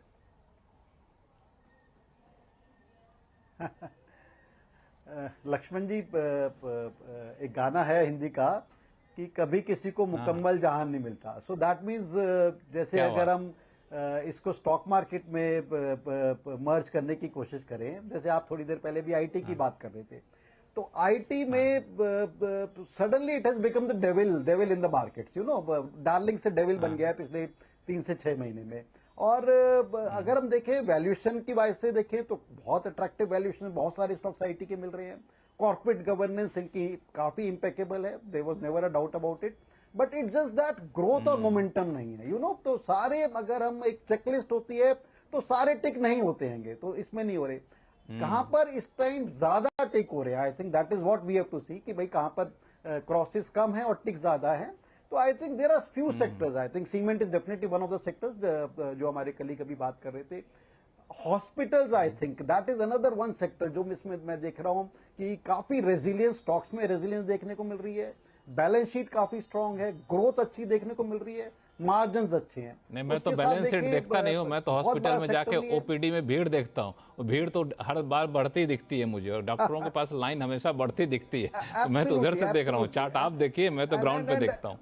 लक्ष्मण जी, एक गाना है हिंदी का कि कभी किसी को मुकम्मल जहान नहीं मिलता। सो दैट मीन्स जैसे क्या अगर बात। हम इसको स्टॉक मार्केट में मर्ज करने की कोशिश करें, जैसे आप थोड़ी देर पहले भी आईटी की बात कर रहे थे, तो आईटी में suddenly it has become the devil in the markets, you know, darling से डेविल बन गया है पिछले 3 से 6 महीने में। और अगर हम देखें वैल्यूएशन की वजह से देखें तो बहुत अट्रैक्टिव वैल्यूएशन बहुत सारे स्टॉक्स आईटी के मिल रहे हैं। कॉर्पोरेट गवर्नेंस इनकी काफी इम्पेकेबल है, there was never a doubt about it, but it's just that growth और मोमेंटम नहीं है, यू नो। तो सारे, अगर हम एक चेकलिस्ट होती है तो सारे टिक नहीं होते हैं, तो इसमें नहीं हो रहे। कहां पर इस टाइम ज्यादा टिक हो रहे हैं, I think that is what we have to see, कि भाई कहां पर क्रॉसेस कम है और टिक ज्यादा है। तो I think there are few sectors, I think cement is definitely one of the sectors जो हमारे कलीग अभी बात कर रहे थे। Hospitals, I think that is another one sector जो इसमें मैं देख रहा हूं कि काफी रेजिलियंस, स्टॉक्स में रेजिलियंस देखने को मिल रही है, बैलेंस शीट काफी स्ट्रांग है, ग्रोथ अच्छी देखने को मिल रही है, मार्जिन्स अच्छे हैं। नहीं, मैं तो उसके साथ बैलेंस शीट देखिए, देखता नहीं हूँ, मैं तो बहुत हॉस्पिटल बड़ा में जाके सेक्टर भी है। ओपीडी में भीड़ देखता हूँ। वो भीड़ तो हर बार बढ़ती ही दिखती है मुझे, और डॉक्टरों के पास लाइन हमेशा बढ़ती दिखती है। तो मैं तो उधर से देख रहा हूँ, चार्ट आप देखिए, मैं तो ग्राउंड पे देखता हूँ।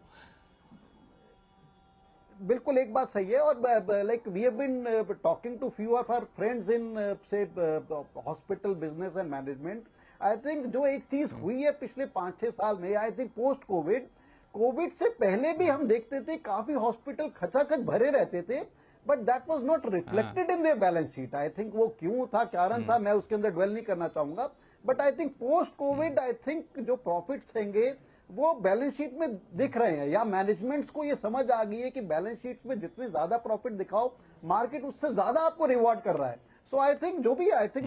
बिल्कुल, एक बात सही है। और like we have been talking to few of our friends in से hospital business and management. I think जो एक चीज हुई है पिछले 5-6 साल में, आई थिंक पोस्ट कोविड से पहले भी हम देखते थे काफी हॉस्पिटल खचाखच भरे रहते थे, but that was not reflected in their balance sheet. I think वो क्यों था, कारण था, मैं उसके अंदर ड्वेल नहीं करना चाहूंगा। But I think post Covid, I think जो प्रॉफिट्स रहेंगे वो बैलेंस शीट में दिख रहे हैं, या मैनेजमेंट्स को ये समझ आ गई है कि बैलेंस शीट में जितने ज्यादा प्रॉफिट दिखाओ, मार्केट उससे ज्यादा आपको रिवॉर्ड कर रहा है। सो आई थिंक जो भी, I think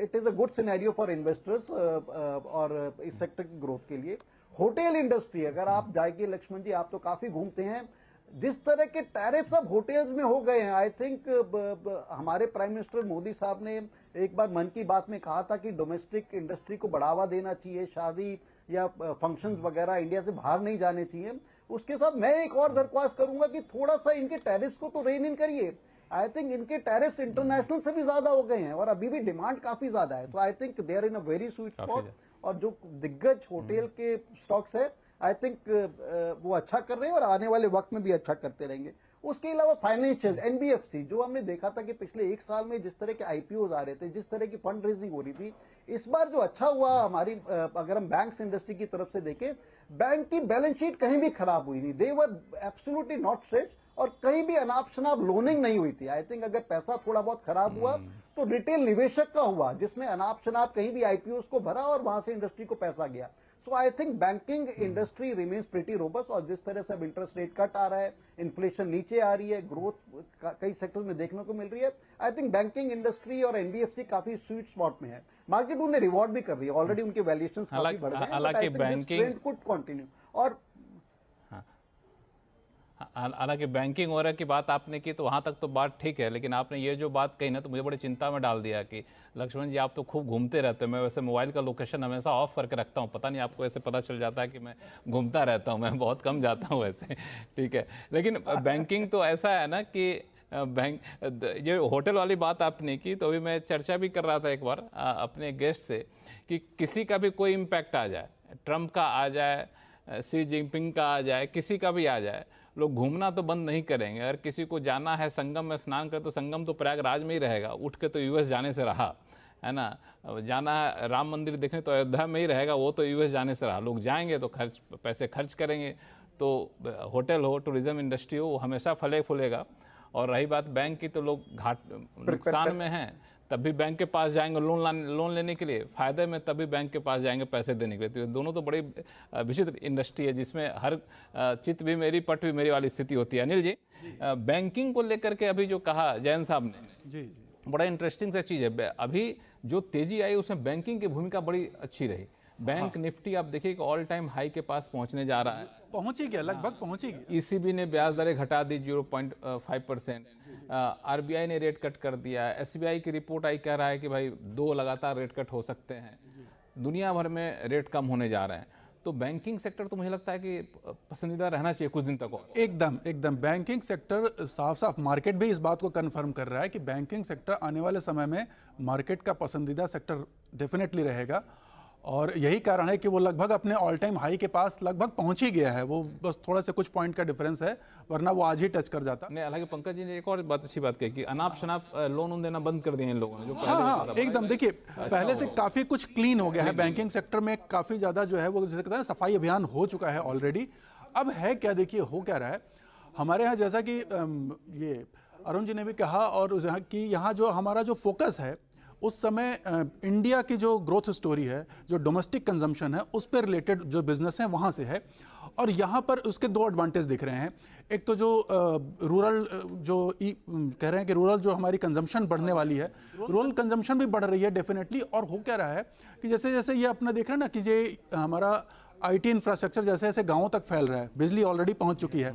it is a good scenario for investors और इस सेक्टर की ग्रोथ के लिए। होटल इंडस्ट्री, अगर आप जाएंगे लक्ष्मण जी, आप तो काफी घूमते हैं, जिस तरह के टैरिफ्स अब होटल्स में हो गए हैं, आई थिंक हमारे प्राइम मिनिस्टर मोदी साहब ने एक बार मन की बात में कहा था कि डोमेस्टिक इंडस्ट्री को बढ़ावा देना चाहिए, शादी या फंक्शंस वगैरह इंडिया से बाहर नहीं जाने चाहिए। उसके साथ मैं एक और दरख्वास्त करूंगा कि थोड़ा सा इनके टैरिफ्स को तो रेन इन करिए। आई थिंक इनके टैरिफ्स इंटरनेशनल से भी ज्यादा हो गए हैं और अभी भी डिमांड काफी ज्यादा है। तो I think they are in a very sweet spot, और जो दिग्गज होटल के स्टॉक्स है, आई थिंक वो अच्छा कर रहे हैं और आने वाले वक्त में भी अच्छा करते रहेंगे। उसके अलावा फाइनेंशियल एनबीएफसी, जो हमने देखा था कि पिछले 1 साल में जिस तरह के आईपीओ आ रहे थे, जिस तरह की फंड रेजिंग हो रही थी, इस बार जो अच्छा हुआ हमारी, अगर हम बैंक्स इंडस्ट्री की तरफ से देखें, बैंक की बैलेंस शीट कहीं भी खराब हुई नहीं, दे वर एब्सोल्युटली नॉट स्ट्रेच्ड, और कहीं भी अनाप शनाप लोनिंग नहीं हुई थी। आई थिंक अगर पैसा थोड़ा बहुत खराब हुआ तो रिटेल निवेशक का हुआ, जिसने अनाप शनाप कहीं भी आईपीओ को भरा और वहां से इंडस्ट्री को पैसा गया। So I think banking industry remains pretty robust, और जिस तरह से अब इंटरेस्ट रेट कट आ रहा है, इन्फ्लेशन नीचे आ रही है, ग्रोथ कई सेक्टर्स में देखने को मिल रही है, आई थिंक बैंकिंग इंडस्ट्री और एनबीएफसी काफी स्वीट स्पॉट में है। मार्केट उन्हें रिवॉर्ड भी कर रही है, ऑलरेडी उनके वैल्यूएशंस काफी बढ़ गए हैं, हालांकि बैंकिंग कुड कंटिन्यू। और हालांकि बैंकिंग वगैरह की बात आपने की तो वहाँ तक तो बात ठीक है, लेकिन आपने ये जो बात कही ना तो मुझे बड़ी चिंता में डाल दिया कि लक्ष्मण जी आप तो खूब घूमते रहते हो। मैं वैसे मोबाइल का लोकेशन हमेशा ऑफ करके रखता हूँ, पता नहीं आपको ऐसे पता चल जाता है कि मैं घूमता रहता हूँ, मैं बहुत कम जाता हूँ वैसे, ठीक है। लेकिन बैंकिंग तो ऐसा है ना कि बैंक, ये होटल वाली बात आपने की तो अभी मैं चर्चा भी कर रहा था एक बार अपने गेस्ट से कि किसी का भी कोई इम्पैक्ट आ जाए, ट्रंप का आ जाए, शी जिनपिंग का आ जाए, किसी का भी आ जाए, लोग घूमना तो बंद नहीं करेंगे। अगर किसी को जाना है संगम में स्नान करे तो संगम तो प्रयागराज में ही रहेगा, उठ के तो यूएस जाने से रहा है ना। जाना है राम मंदिर देखने तो अयोध्या में ही रहेगा, वो तो यूएस जाने से रहा। लोग जाएंगे तो पैसे खर्च करेंगे, तो होटल हो, टूरिज्म इंडस्ट्री हो, वो हमेशा फूलेगा। और रही बात बैंक की, तो लोग नुकसान में हैं तब भी बैंक के पास जाएंगे लोन लेने के लिए, फायदे में तभी बैंक के पास जाएंगे पैसे देने के लिए। तो दोनों तो बड़ी विचित्र इंडस्ट्री है जिसमें हर चित भी मेरी पट भी मेरी वाली स्थिति होती है। अनिल जी, बैंकिंग को लेकर के अभी जो कहा जयंत साहब ने, जी बड़ा इंटरेस्टिंग सा चीज़ है। अभी जो तेजी आई उसमें बैंकिंग की भूमिका बड़ी अच्छी रही। बैंक निफ्टी आप देखिए कि ऑल टाइम हाई के पास पहुंचने जा रहा है, पहुंची गया, लगभग पहुंची गया। ईसीबी ने ब्याज दरें घटा दी 0.5%, आरबीआई ने रेट कट कर दिया, एसबीआई की रिपोर्ट आई कह रहा है कि भाई 2 लगातार रेट कट हो सकते हैं, दुनिया भर में रेट कम होने जा रहे हैं। तो बैंकिंग सेक्टर तो मुझे लगता है कि पसंदीदा रहना चाहिए कुछ दिन तक और। एकदम बैंकिंग सेक्टर साफ मार्केट भी इस बात को कंफर्म कर रहा है कि बैंकिंग सेक्टर आने वाले समय में मार्केट का पसंदीदा सेक्टर डेफिनेटली रहेगा। और यही कारण है कि वो लगभग अपने ऑल टाइम हाई के पास लगभग पहुंच ही गया है। वो बस थोड़ा सा कुछ पॉइंट का डिफरेंस है, वरना वो आज ही टच कर जाता। नहीं, हालांकि पंकज जी ने एक और बात अच्छी बात कही कि अनाप शनाप लोन देना बंद कर दिए इन लोगों ने, जो हाँ एकदम। देखिए पहले से काफ़ी कुछ क्लीन हो गया है बैंकिंग सेक्टर में, काफ़ी ज़्यादा जो है वो जैसे कहते हैं सफाई अभियान हो चुका है ऑलरेडी। अब है क्या, देखिए हो क्या रहा है हमारे यहाँ, जैसा कि ये अरुण जी ने भी कहा, और कि यहाँ जो हमारा जो फोकस है उस समय इंडिया की जो ग्रोथ स्टोरी है, जो डोमेस्टिक कंजम्पशन है, उस पर रिलेटेड जो बिजनेस है वहाँ से है। और यहाँ पर उसके 2 एडवांटेज दिख रहे हैं। एक तो जो रूरल जो कह रहे हैं कि रूरल जो हमारी कंजम्पशन बढ़ने वाली है, रूरल कंजम्पशन भी बढ़ रही है डेफिनेटली। और हो क्या रहा है कि जैसे जैसे ये अपना देख रहे हैं ना कि ये हमारा आईटी इंफ्रास्ट्रक्चर जैसे जैसे गाँवों तक फैल रहा है, बिजली ऑलरेडी पहुँच चुकी है,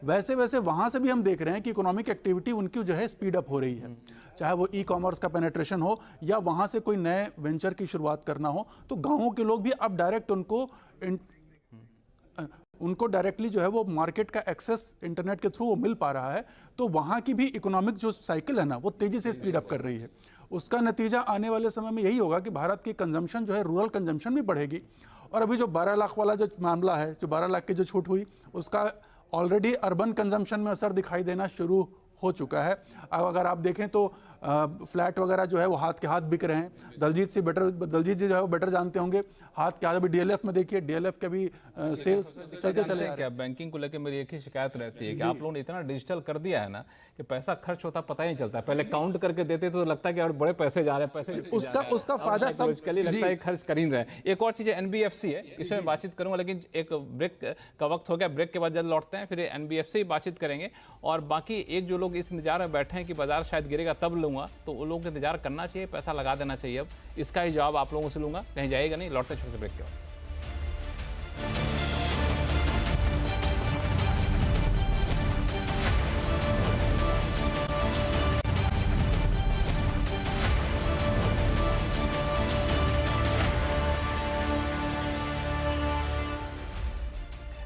वैसे वैसे वहाँ से भी हम देख रहे हैं कि इकोनॉमिक एक्टिविटी उनकी जो है स्पीड अप हो रही है। चाहे वो ई कॉमर्स का पेनेट्रेशन हो या वहाँ से कोई नए वेंचर की शुरुआत करना हो, तो गाँवों के लोग भी अब डायरेक्ट उनको डायरेक्टली जो है वो मार्केट का एक्सेस इंटरनेट के थ्रू वो मिल पा रहा है। तो वहाँ की भी इकोनॉमिक जो साइकिल है ना वो तेज़ी से स्पीड अप कर रही है। उसका नतीजा आने वाले समय में यही होगा कि भारत की कंजम्पशन जो है, रूरल कंजम्पशन भी बढ़ेगी। और अभी जो 12 लाख वाला जो मामला है, जो 12 लाख की जो छूट हुई, उसका ऑलरेडी अर्बन कंजम्पशन में असर दिखाई देना शुरू हो चुका है। अब अगर आप देखें तो फ्लैट वगैरह जो है वो हाथ के हाथ बिक रहे हैं। दलजीत जी जो है वो बेटर जानते होंगे, हाथ के हाथ। अभी डीएलएफ में देखिए, डीएलएफ के भी सेल्स चलते चले आ रहे हैं। बैंकिंग को लेकर मेरी एक ही शिकायत रहती है कि आप लोगों ने इतना डिजिटल कर दिया है ना कि पैसा खर्च होता पता ही नहीं चलता। पहले काउंट करके देते तो लगता है कि और बड़े पैसे जा रहे हैं, पैसे उसका फायदा सब लगता है खर्च कर ही रहे हैं। एक और चीज एनबीएफसी है, इसमें बातचीत करूंगा, लेकिन एक ब्रेक का वक्त हो गया। ब्रेक के बाद जल्द लौटते हैं, फिर एनबीएफसी बातचीत करेंगे। और बाकी एक जो लोग इस इंतजार में बैठे हैं कि बाजार शायद गिरेगा तब लूंगा, तो वो लोग इंतजार करना चाहिए, पैसा लगा देना चाहिए। अब इसका ही जवाब आप लोगों से लूंगा, कहीं जाएगा नहीं। लौटते छोटे से ब्रेक के बाद।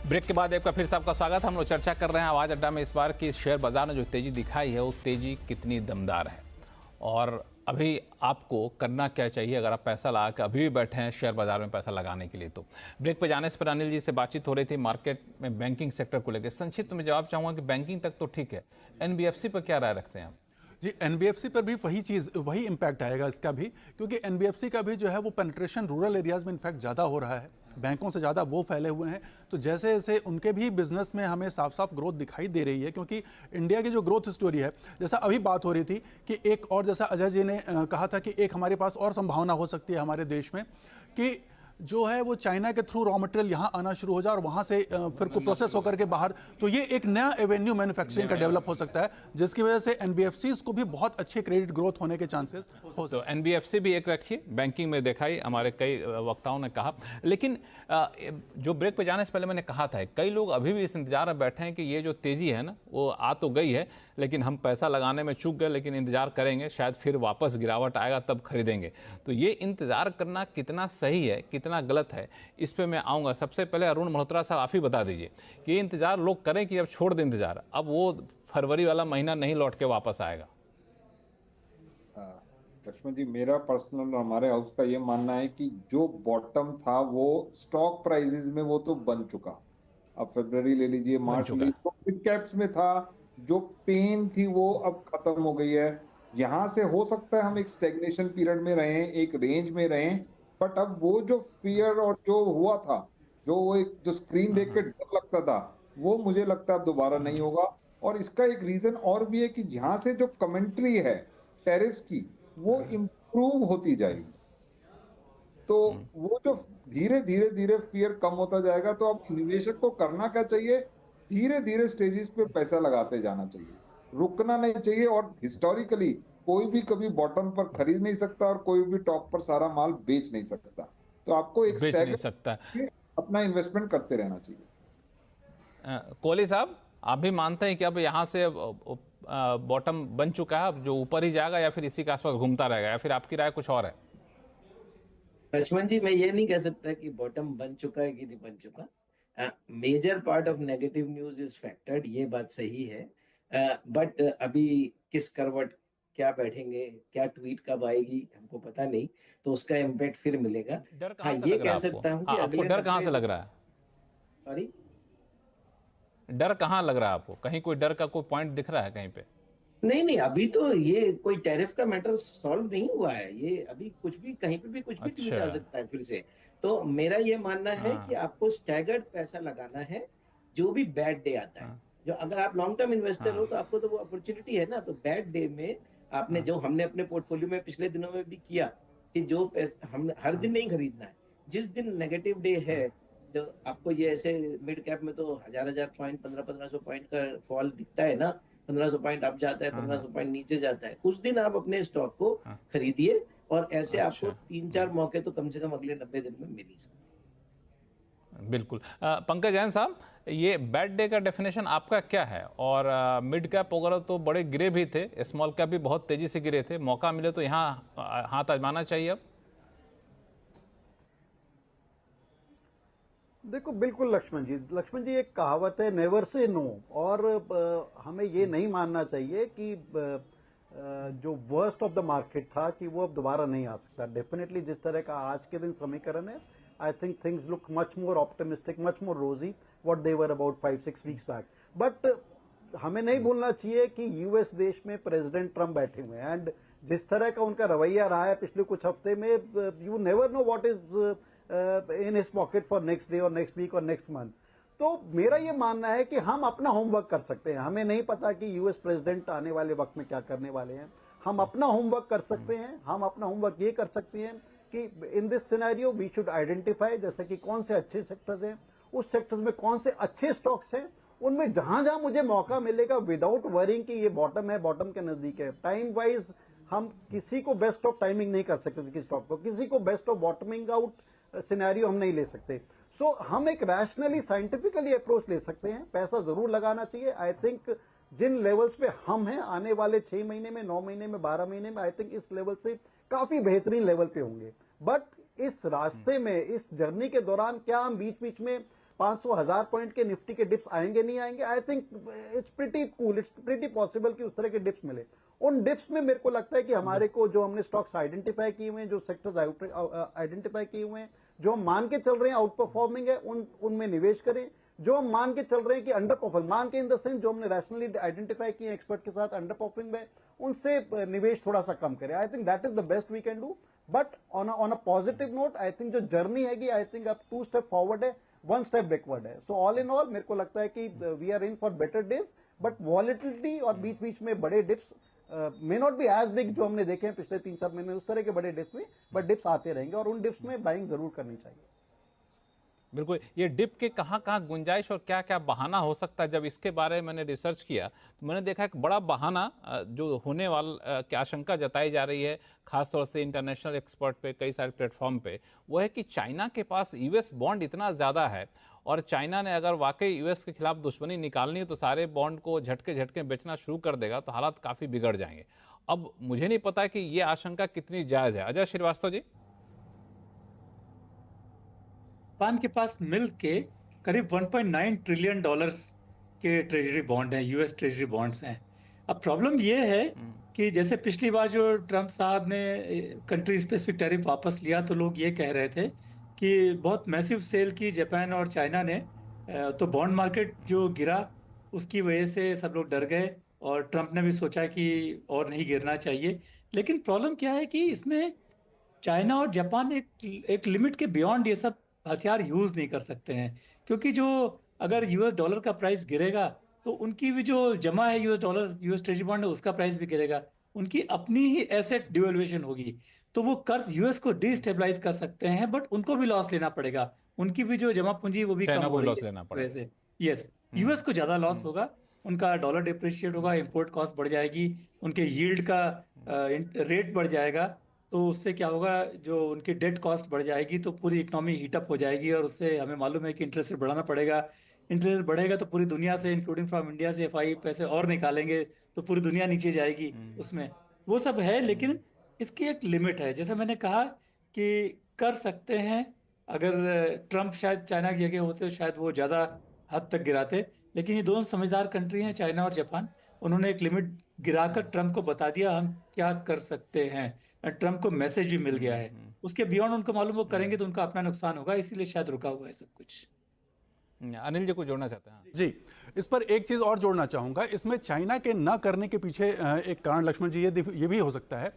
ब्रेक के बाद एक बार फिर से आपका स्वागत। हम लोग चर्चा कर रहे हैं आवाज अड्डा में इस बार की शेयर बाजार ने जो तेजी दिखाई है वो तेजी कितनी दमदार है, और अभी आपको करना क्या चाहिए अगर आप पैसा लगा के अभी भी बैठे हैं शेयर बाजार में पैसा लगाने के लिए। तो ब्रेक पे जाने से पहले अनिल जी से बातचीत हो रही थी मार्केट में बैंकिंग सेक्टर को लेकर। संक्षिप्त में जवाब चाहूँगा कि बैंकिंग तक तो ठीक है, एनबीएफसी पर क्या राय रखते हैं आप? जी, एनबीएफसी पर भी वही इम्पैक्ट आएगा इसका भी, क्योंकि एनबीएफसी का भी जो है वो पेनिट्रेशन रूरल एरियाज़ में इनफैक्ट ज़्यादा हो रहा है, बैंकों से ज़्यादा वो फैले हुए हैं। तो जैसे जैसे उनके भी बिजनेस में हमें साफ साफ ग्रोथ दिखाई दे रही है, क्योंकि इंडिया की जो ग्रोथ स्टोरी है, जैसा अभी बात हो रही थी कि एक और, जैसा अजय जी ने कहा था कि एक हमारे पास और संभावना हो सकती है हमारे देश में, कि जो है वो चाइना के थ्रू रॉ मटेरियल यहाँ आना शुरू हो जाए और वहाँ से फिर को प्रोसेस होकर के बाहर, तो ये एक नया एवेन्यू मैन्युफैक्चरिंग का डेवलप हो सकता है, जिसकी वजह से एनबीएफसीज को भी बहुत अच्छे क्रेडिट ग्रोथ होने के चांसेस हो सकते हैं। तो एनबीएफसी भी एक रखिए, बैंकिंग में देखा ही हमारे कई वक्ताओं ने कहा। लेकिन जो ब्रेक पे जाने से पहले मैंने कहा था, कई लोग अभी भी इस इंतजार में बैठे हैं कि ये जो तेजी है ना वो आ तो गई है, लेकिन हम पैसा लगाने में चूक गए, लेकिन इंतजार करेंगे, शायद फिर वापस गिरावट आएगा तब खरीदेंगे। तो ये इंतजार करना कितना सही है, कितना गलत है, इस पे मैं आऊँगा। सबसे पहले अरुण मल्होत्रा साहब, आप ही बता दीजिए कि ये इंतजार लोग करें कि अब छोड़ दें इंतजार, अब वो फरवरी वाला महीना नहीं लौट के वापस आएगा। लक्ष्मण जी, मेरा पर्सनल और हमारे हाउस का ये मानना है कि जो बॉटम था वो स्टॉक प्राइसेस में वो तो बन चुका। अब फरवरी ले लीजिए, मार्च ले लीजिए, तो मिड कैप्स में था, जो पेन थी वो अब खत्म हो गई है। यहाँ से हो सकता है हम एक स्टेग्नेशन पीरियड में रहें, एक रेंज में रहें, बट अब वो जो फियर और जो हुआ था, जो वो एक जो स्क्रीन देख के डर लगता था, वो मुझे लगता है अब दोबारा नहीं होगा। और इसका एक रीजन और भी है कि यहाँ से जो कमेंट्री है टैरिफ्स की वो इम्प्रूव होती जाएगी, तो वो जो धीरे धीरे धीरे फियर कम होता जाएगा। तो अब निवेशक को करना क्या चाहिए, धीरे धीरे स्टेजेस पे पैसा लगाते जाना चाहिए, रुकना नहीं चाहिए। और हिस्टोरिकली कोई भी कभी बॉटम पर खरीद नहीं सकता और कोई भी टॉप पर सारा माल बेच नहीं सकता, तो आपको एक बेच नहीं सकता। अपना इन्वेस्टमेंट करते रहना चाहिए। कोहली साहब, आप भी मानते हैं कि अब यहाँ से बॉटम बन चुका है, अब जो ऊपर ही जाएगा या फिर इसी के आसपास घूमता रहेगा, या फिर आपकी राय कुछ और है? लक्ष्मण जी, मैं ये नहीं कह सकता कि बॉटम बन चुका है कि नहीं बन चुका। Major part of negative news is factored, ये बात सही है, बट अभी किस करवट क्या बैठेंगे, क्या ट्वीट कब आएगी हमको पता नहीं, तो उसका इम्पैक्ट फिर मिलेगा। डर हाँ, कहाँ से ये लग रहा कह है आपको? सकता हूँ कि आपको अगले डर कहाँ से लग रहा है? सॉरी, डर कहाँ लग रहा है आपको? कहीं कोई डर का कोई पॉइंट दिख रहा है कहीं पे? नहीं, अभी तो ये कोई टैरिफ का मैटर सॉल्व नहीं हुआ है, ये अभी कुछ भी कहीं पे भी कुछ भी ट्वीट आ सकता है फिर से। तो मेरा ये मानना है कि आपको स्टैगर्ड पैसा लगाना है, जो भी बैड डे आता है। जो अगर आप लॉन्ग टर्म इन्वेस्टर हो तो आपको तो वो अपॉर्चुनिटी है ना, तो बैड डे में आपने जो हमने अपने पोर्टफोलियो में पिछले दिनों में भी किया कि जो पैसा हमने हर दिन नहीं खरीदना है, जिस दिन नेगेटिव डे है, जो आपको ये ऐसे मिड कैप में तो हजार पॉइंट 1500 पॉइंट का फॉल दिखता है ना, 1500 पॉइंट अप जाता है, 1500 पॉइंट नीचे जाता है, उस दिन आप अपने स्टॉक को खरीदिए, और ऐसे आपको 3-4 मौके तो कम से कम अगले 90 दिन में मिल ही सकते। बिल्कुल। पंकज जैन साहब, ये बैड डे का डेफिनेशन आपका क्या है? और मिड कैप वगैरह तो बड़े गिरे भी थे, स्मॉल कैप भी बहुत तेजी से गिरे थे, मौका मिले तो यहाँ हाथ आजमाना चाहिए अब? देखो, बिल्कुल लक्ष्मण जी एक कहावत है, नेवर से नो, और हमें ये नहीं मानना चाहिए कि जो वर्स्ट ऑफ द मार्केट था कि वो अब दोबारा नहीं आ सकता। डेफिनेटली जिस तरह का आज के दिन समीकरण है, I think things look much more optimistic, much more rosy what they were about 5-6 weeks back. But हमें नहीं भूलना चाहिए कि यूएस देश में प्रेसिडेंट ट्रम्प बैठे हुए हैं, एंड जिस तरह का उनका रवैया रहा है पिछले कुछ हफ्ते में, you never know what is in his pocket for next day or next week or next month। तो मेरा ये मानना है कि हम अपना होमवर्क कर सकते हैं। हमें नहीं पता कि यूएस प्रेसिडेंट आने वाले वक्त में क्या करने वाले हैं, हम अपना होमवर्क कर सकते हैं। हम अपना होमवर्क ये कर सकते हैं कि in this scenario we should identify, जैसे कि कौन से अच्छे सेक्टर्स हैं, उस सेक्टर्स में कौन से अच्छे स्टॉक्स हैं, उनमें जहां जहां मुझे मौका मिलेगा, विदाउट वरिंग कि ये बॉटम है, बॉटम के नजदीक है। टाइम वाइज हम किसी को बेस्ट ऑफ टाइमिंग नहीं कर सकते किसी स्टॉक को, किसी को best of bottoming out scenario हम नहीं ले सकते। सो हम एक रैशनली साइंटिफिकली अप्रोच ले सकते हैं, पैसा जरूर लगाना चाहिए। आई थिंक जिन लेवल्स पे हम हैं, आने वाले 6 महीने में, 9 महीने में, 12 महीने में, आई थिंक इस लेवल से काफी बेहतरीन लेवल पे होंगे। बट इस रास्ते में, इस जर्नी के दौरान क्या हम बीच बीच में 500-1000 पॉइंट के निफ्टी के डिप्स आएंगे नहीं आएंगे? आई think it's pretty cool, it's pretty possible कि उस तरह के डिप्स मिले। उन डिप्स में मेरे को लगता है कि हमारे को जो हमने स्टॉक्स आइडेंटिफाई किए हुए हैं, जो सेक्टर्स आइडेंटिफाई किए हुए हैं, जो हम मान के चल रहे हैं आउट परफॉर्मिंग है, उनमें निवेश करें। जो हम मान के चल रहे हैं कि अंडर परफॉर्मिंग, मान के इन द सेंस जो हमने रैशनली आइडेंटिफाई किए एक्सपर्ट के साथ अंडर परफॉर्मिंग है, उनसे निवेश थोड़ा सा कम करें। I think that is the best we can do. But on a positive note, I think जो जर्नी हैगी, आई थिंक अब 2 स्टेप फॉरवर्ड है, 1 स्टेप बैकवर्ड है। सो ऑल इन ऑल मेरे को लगता है कि we are in for better days, but volatility और बीच बीच में बड़े dips may not be as big जो हमने देखे हैं पिछले 3-4 महीने उस तरह के बड़े डिप्स में, बट डिप्स आते रहेंगे और उन डिप्स में बाइंग जरूर करनी चाहिए। बिल्कुल, ये डिप के कहाँ कहाँ गुंजाइश और क्या क्या बहाना हो सकता है, जब इसके बारे में मैंने रिसर्च किया तो मैंने देखा एक बड़ा बहाना जो होने वाला की आशंका जताई जा रही है खासतौर से इंटरनेशनल एक्सपर्ट पे, कई सारे प्लेटफॉर्म पे, वो है कि चाइना के पास यूएस बॉन्ड इतना ज़्यादा है और चाइना ने अगर वाकई यूएस के खिलाफ दुश्मनी निकालनी है तो सारे बॉन्ड को झटके झटके बेचना शुरू कर देगा तो हालात काफ़ी बिगड़ जाएंगे। अब मुझे नहीं पता कि ये आशंका कितनी जायज़ है। अजय श्रीवास्तव जी। जापान के पास मिल के करीब 1.9 ट्रिलियन डॉलर्स के ट्रेजरी बॉन्ड हैं, यूएस ट्रेजरी बॉन्ड्स हैं। अब प्रॉब्लम ये है कि जैसे पिछली बार जो ट्रम्प साहब ने कंट्री स्पेसिफिक टैरिफ वापस लिया तो लोग ये कह रहे थे कि बहुत मैसिव सेल की जापान और चाइना ने, तो बॉन्ड मार्केट जो गिरा उसकी वजह से सब लोग डर गए और ट्रम्प ने भी सोचा कि और नहीं गिरना चाहिए। लेकिन प्रॉब्लम क्या है कि इसमें चाइना और जापान एक लिमिट के बियॉन्ड ये सब हथियार यूज़ नहीं कर सकते हैं, क्योंकि जो अगर यूएस डॉलर का प्राइस गिरेगा तो उनकी भी जो जमा है US dollar, US treasury bond है, उसका प्राइस भी गिरेगा, उनकी अपनी ही एसेट डिवैल्यूएशन होगी, तो वो कर्ज यूएस को डिस्टेबलाइज कर सकते हैं, बट उनको भी लॉस लेना पड़ेगा, उनकी भी जो जमा पूंजी वो भी कम हो रही है वैसे। यस, यूएस को ज़्यादा लॉस होगा, उनका डॉलर डिप्रिशिएट होगा, इंपोर्ट कॉस्ट बढ़ जाएगी, उनके यील्ड का रेट बढ़ जाएगा, तो उससे क्या होगा, जो उनकी डेट कॉस्ट बढ़ जाएगी तो पूरी इकोनॉमी हीटअप हो जाएगी और उससे हमें मालूम है कि इंटरेस्ट रेट बढ़ाना पड़ेगा। इंटरेस्ट रेट बढ़ेगा तो पूरी दुनिया से इंक्लूडिंग फ्रॉम इंडिया से एफआई पैसे और निकालेंगे तो पूरी दुनिया नीचे जाएगी उसमें, वो सब है। लेकिन इसकी एक लिमिट है, जैसे मैंने कहा कि कर सकते हैं, अगर ट्रम्प शायद चाइना की जगह होते तो शायद वो ज़्यादा हद तक गिराते, लेकिन ये दोनों समझदार कंट्री हैं, चाइना और जापान, उन्होंने एक लिमिट गिराकर ट्रम्प को बता दिया हम क्या कर सकते हैं, ट्रम्प को मैसेज भी मिल गया है, उसके बियॉन्ड उनको मालूम वो करेंगे तो उनका अपना नुकसान होगा, इसीलिए शायद रुका हुआ है सब कुछ। अनिल जी को जोड़ना चाहते हैं? जी, इस पर एक चीज़ और जोड़ना चाहूँगा, इसमें चाइना के ना करने के पीछे एक कारण लक्ष्मण जी ये भी हो सकता है,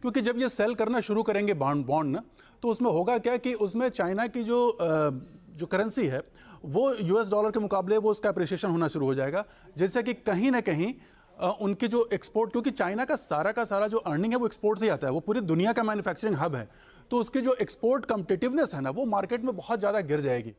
क्योंकि जब ये सेल करना शुरू करेंगे बॉन्ड ना, तो उसमें होगा क्या कि उसमें चाइना की जो करेंसी है वो यूएस डॉलर के मुकाबले वो उसका अप्रिसिएशन होना शुरू हो जाएगा, जिससे कि कहीं ना कहीं उनके जो एक्सपोर्ट, क्योंकि चाइना का सारा जो अर्निंग है वो एक्सपोर्ट से ही आता है, वो पूरी दुनिया का मैन्युफैक्चरिंग हब है, तो उसकी जो एक्सपोर्ट कम्पिटिटिवनेस है ना वो मार्केट में बहुत ज़्यादा गिर जाएगी।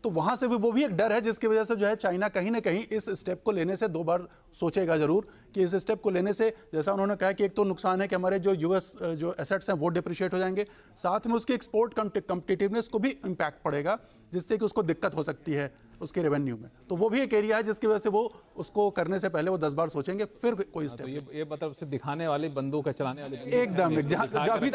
तो वहाँ से भी वो भी एक डर है, जिसकी वजह से जो है चाइना कहीं ना कहीं इस स्टेप को लेने से 2 बार सोचेगा जरूर, कि इस स्टेप को लेने से, जैसा उन्होंने कहा कि एक तो नुकसान है कि हमारे जो यूएस जो एसेट्स हैं वो डिप्रिशिएट हो जाएंगे, साथ में उसकी एक्सपोर्ट कम्पिटिटिवनेस को भी इम्पैक्ट पड़ेगा, जिससे कि उसको दिक्कत हो सकती है उसके रेवेन्यू में। तो वो भी एक एरिया है जिसकी वजह से वो उसको करने से पहले वो 10 बार सोचेंगे फिर कोई स्टेप। तो ये मतलब सिर्फ दिखाने वाली बंदूक है, चलाने वाली एकदम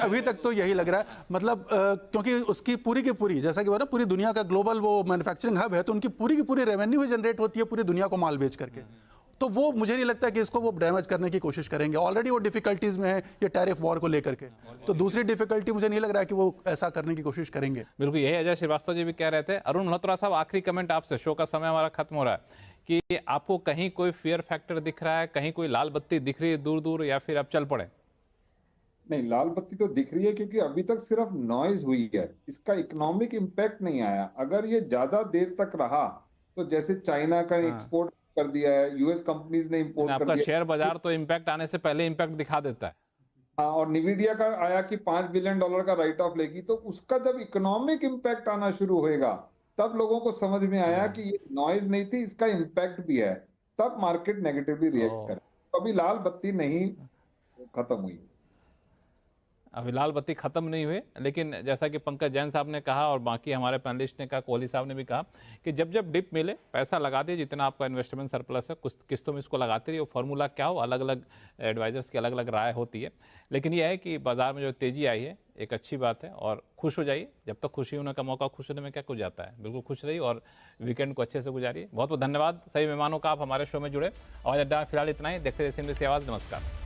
अभी तक तो यही लग रहा है, मतलब क्योंकि उसकी पूरी की पूरी, जैसा कि बोला, पूरी दुनिया का ग्लोबल वो मैन्युफैक्चरिंग हब है, तो उनकी पूरी की पूरी रेवेन्यू जनरेट होती है पूरी दुनिया को माल बेच करके, तो वो मुझे नहीं लगता कि इसको वो डैमेज करने की कोशिश करेंगे। ऑलरेडी वो डिफिकल्टीज में है ये टैरिफ वॉर को लेकर के, तो दूसरी डिफिकल्टी मुझे नहीं लग रहा है कि वो ऐसा करने की कोशिश करेंगे। बिल्कुल, यही अजय श्रीवास्तव जी भी कह रहे थे। अरुण मल्होत्रा साहब, आखिरी कमेंट आपसे, शो का समय हमारा खत्म हो रहा है, कि आपको कहीं कोई फियर फैक्टर दिख रहा है, कहीं कोई लाल बत्ती दिख रही है दूर दूर, या फिर अब चल पड़े? नहीं, लाल बत्ती तो दिख रही है, क्योंकि अभी तक सिर्फ नॉइज हुई है, इसका इकोनॉमिक इम्पैक्ट नहीं आया। अगर ये ज्यादा देर तक रहा तो जैसे चाइना का एक्सपोर्ट कर दिया है, यूएस कंपनीज ने इंपोर्ट कर आपका दिया, शेयर बाजार तो इम्पैक्ट आने से पहले इम्पैक्ट दिखा देता है। हाँ, और निविडिया का आया कि $5 बिलियन का राइट ऑफ लेगी, तो उसका जब इकोनॉमिक इम्पैक्ट आना शुरू होएगा तब लोगों को समझ में आया कि ये नॉइज नहीं थी, इसका इम्पैक्ट भी है, तब मार्केट नेगेटिवली रिएक्ट करे। अभी लाल बत्ती नहीं खत्म हुई, अभी लाल बत्ती खत्म नहीं हुई, लेकिन जैसा कि पंकज जैन साहब ने कहा और बाकी हमारे पैनलिस्ट ने कहा, कोहली साहब ने भी कहा कि जब जब डिप मिले पैसा लगा दिए, जितना आपका इन्वेस्टमेंट सरप्लस है कुछ किस्तों में इसको लगाते रहिए। फॉर्मूला क्या हो, अलग अलग एडवाइजर्स की अलग अलग राय होती है, लेकिन यह है कि बाजार में जो तेजी आई है एक अच्छी बात है, और खुश हो जाइए, जब तक खुशी होने का मौका, खुश होने में क्या कुछ जाता है, बिल्कुल खुश रहिए और वीकेंड को अच्छे से गुजारिए। बहुत बहुत धन्यवाद सभी मेहमानों का, आप हमारे शो में जुड़े। आवाज अड्डा फिलहाल इतना ही, देखते रहिए CNBC आवाज़। नमस्कार।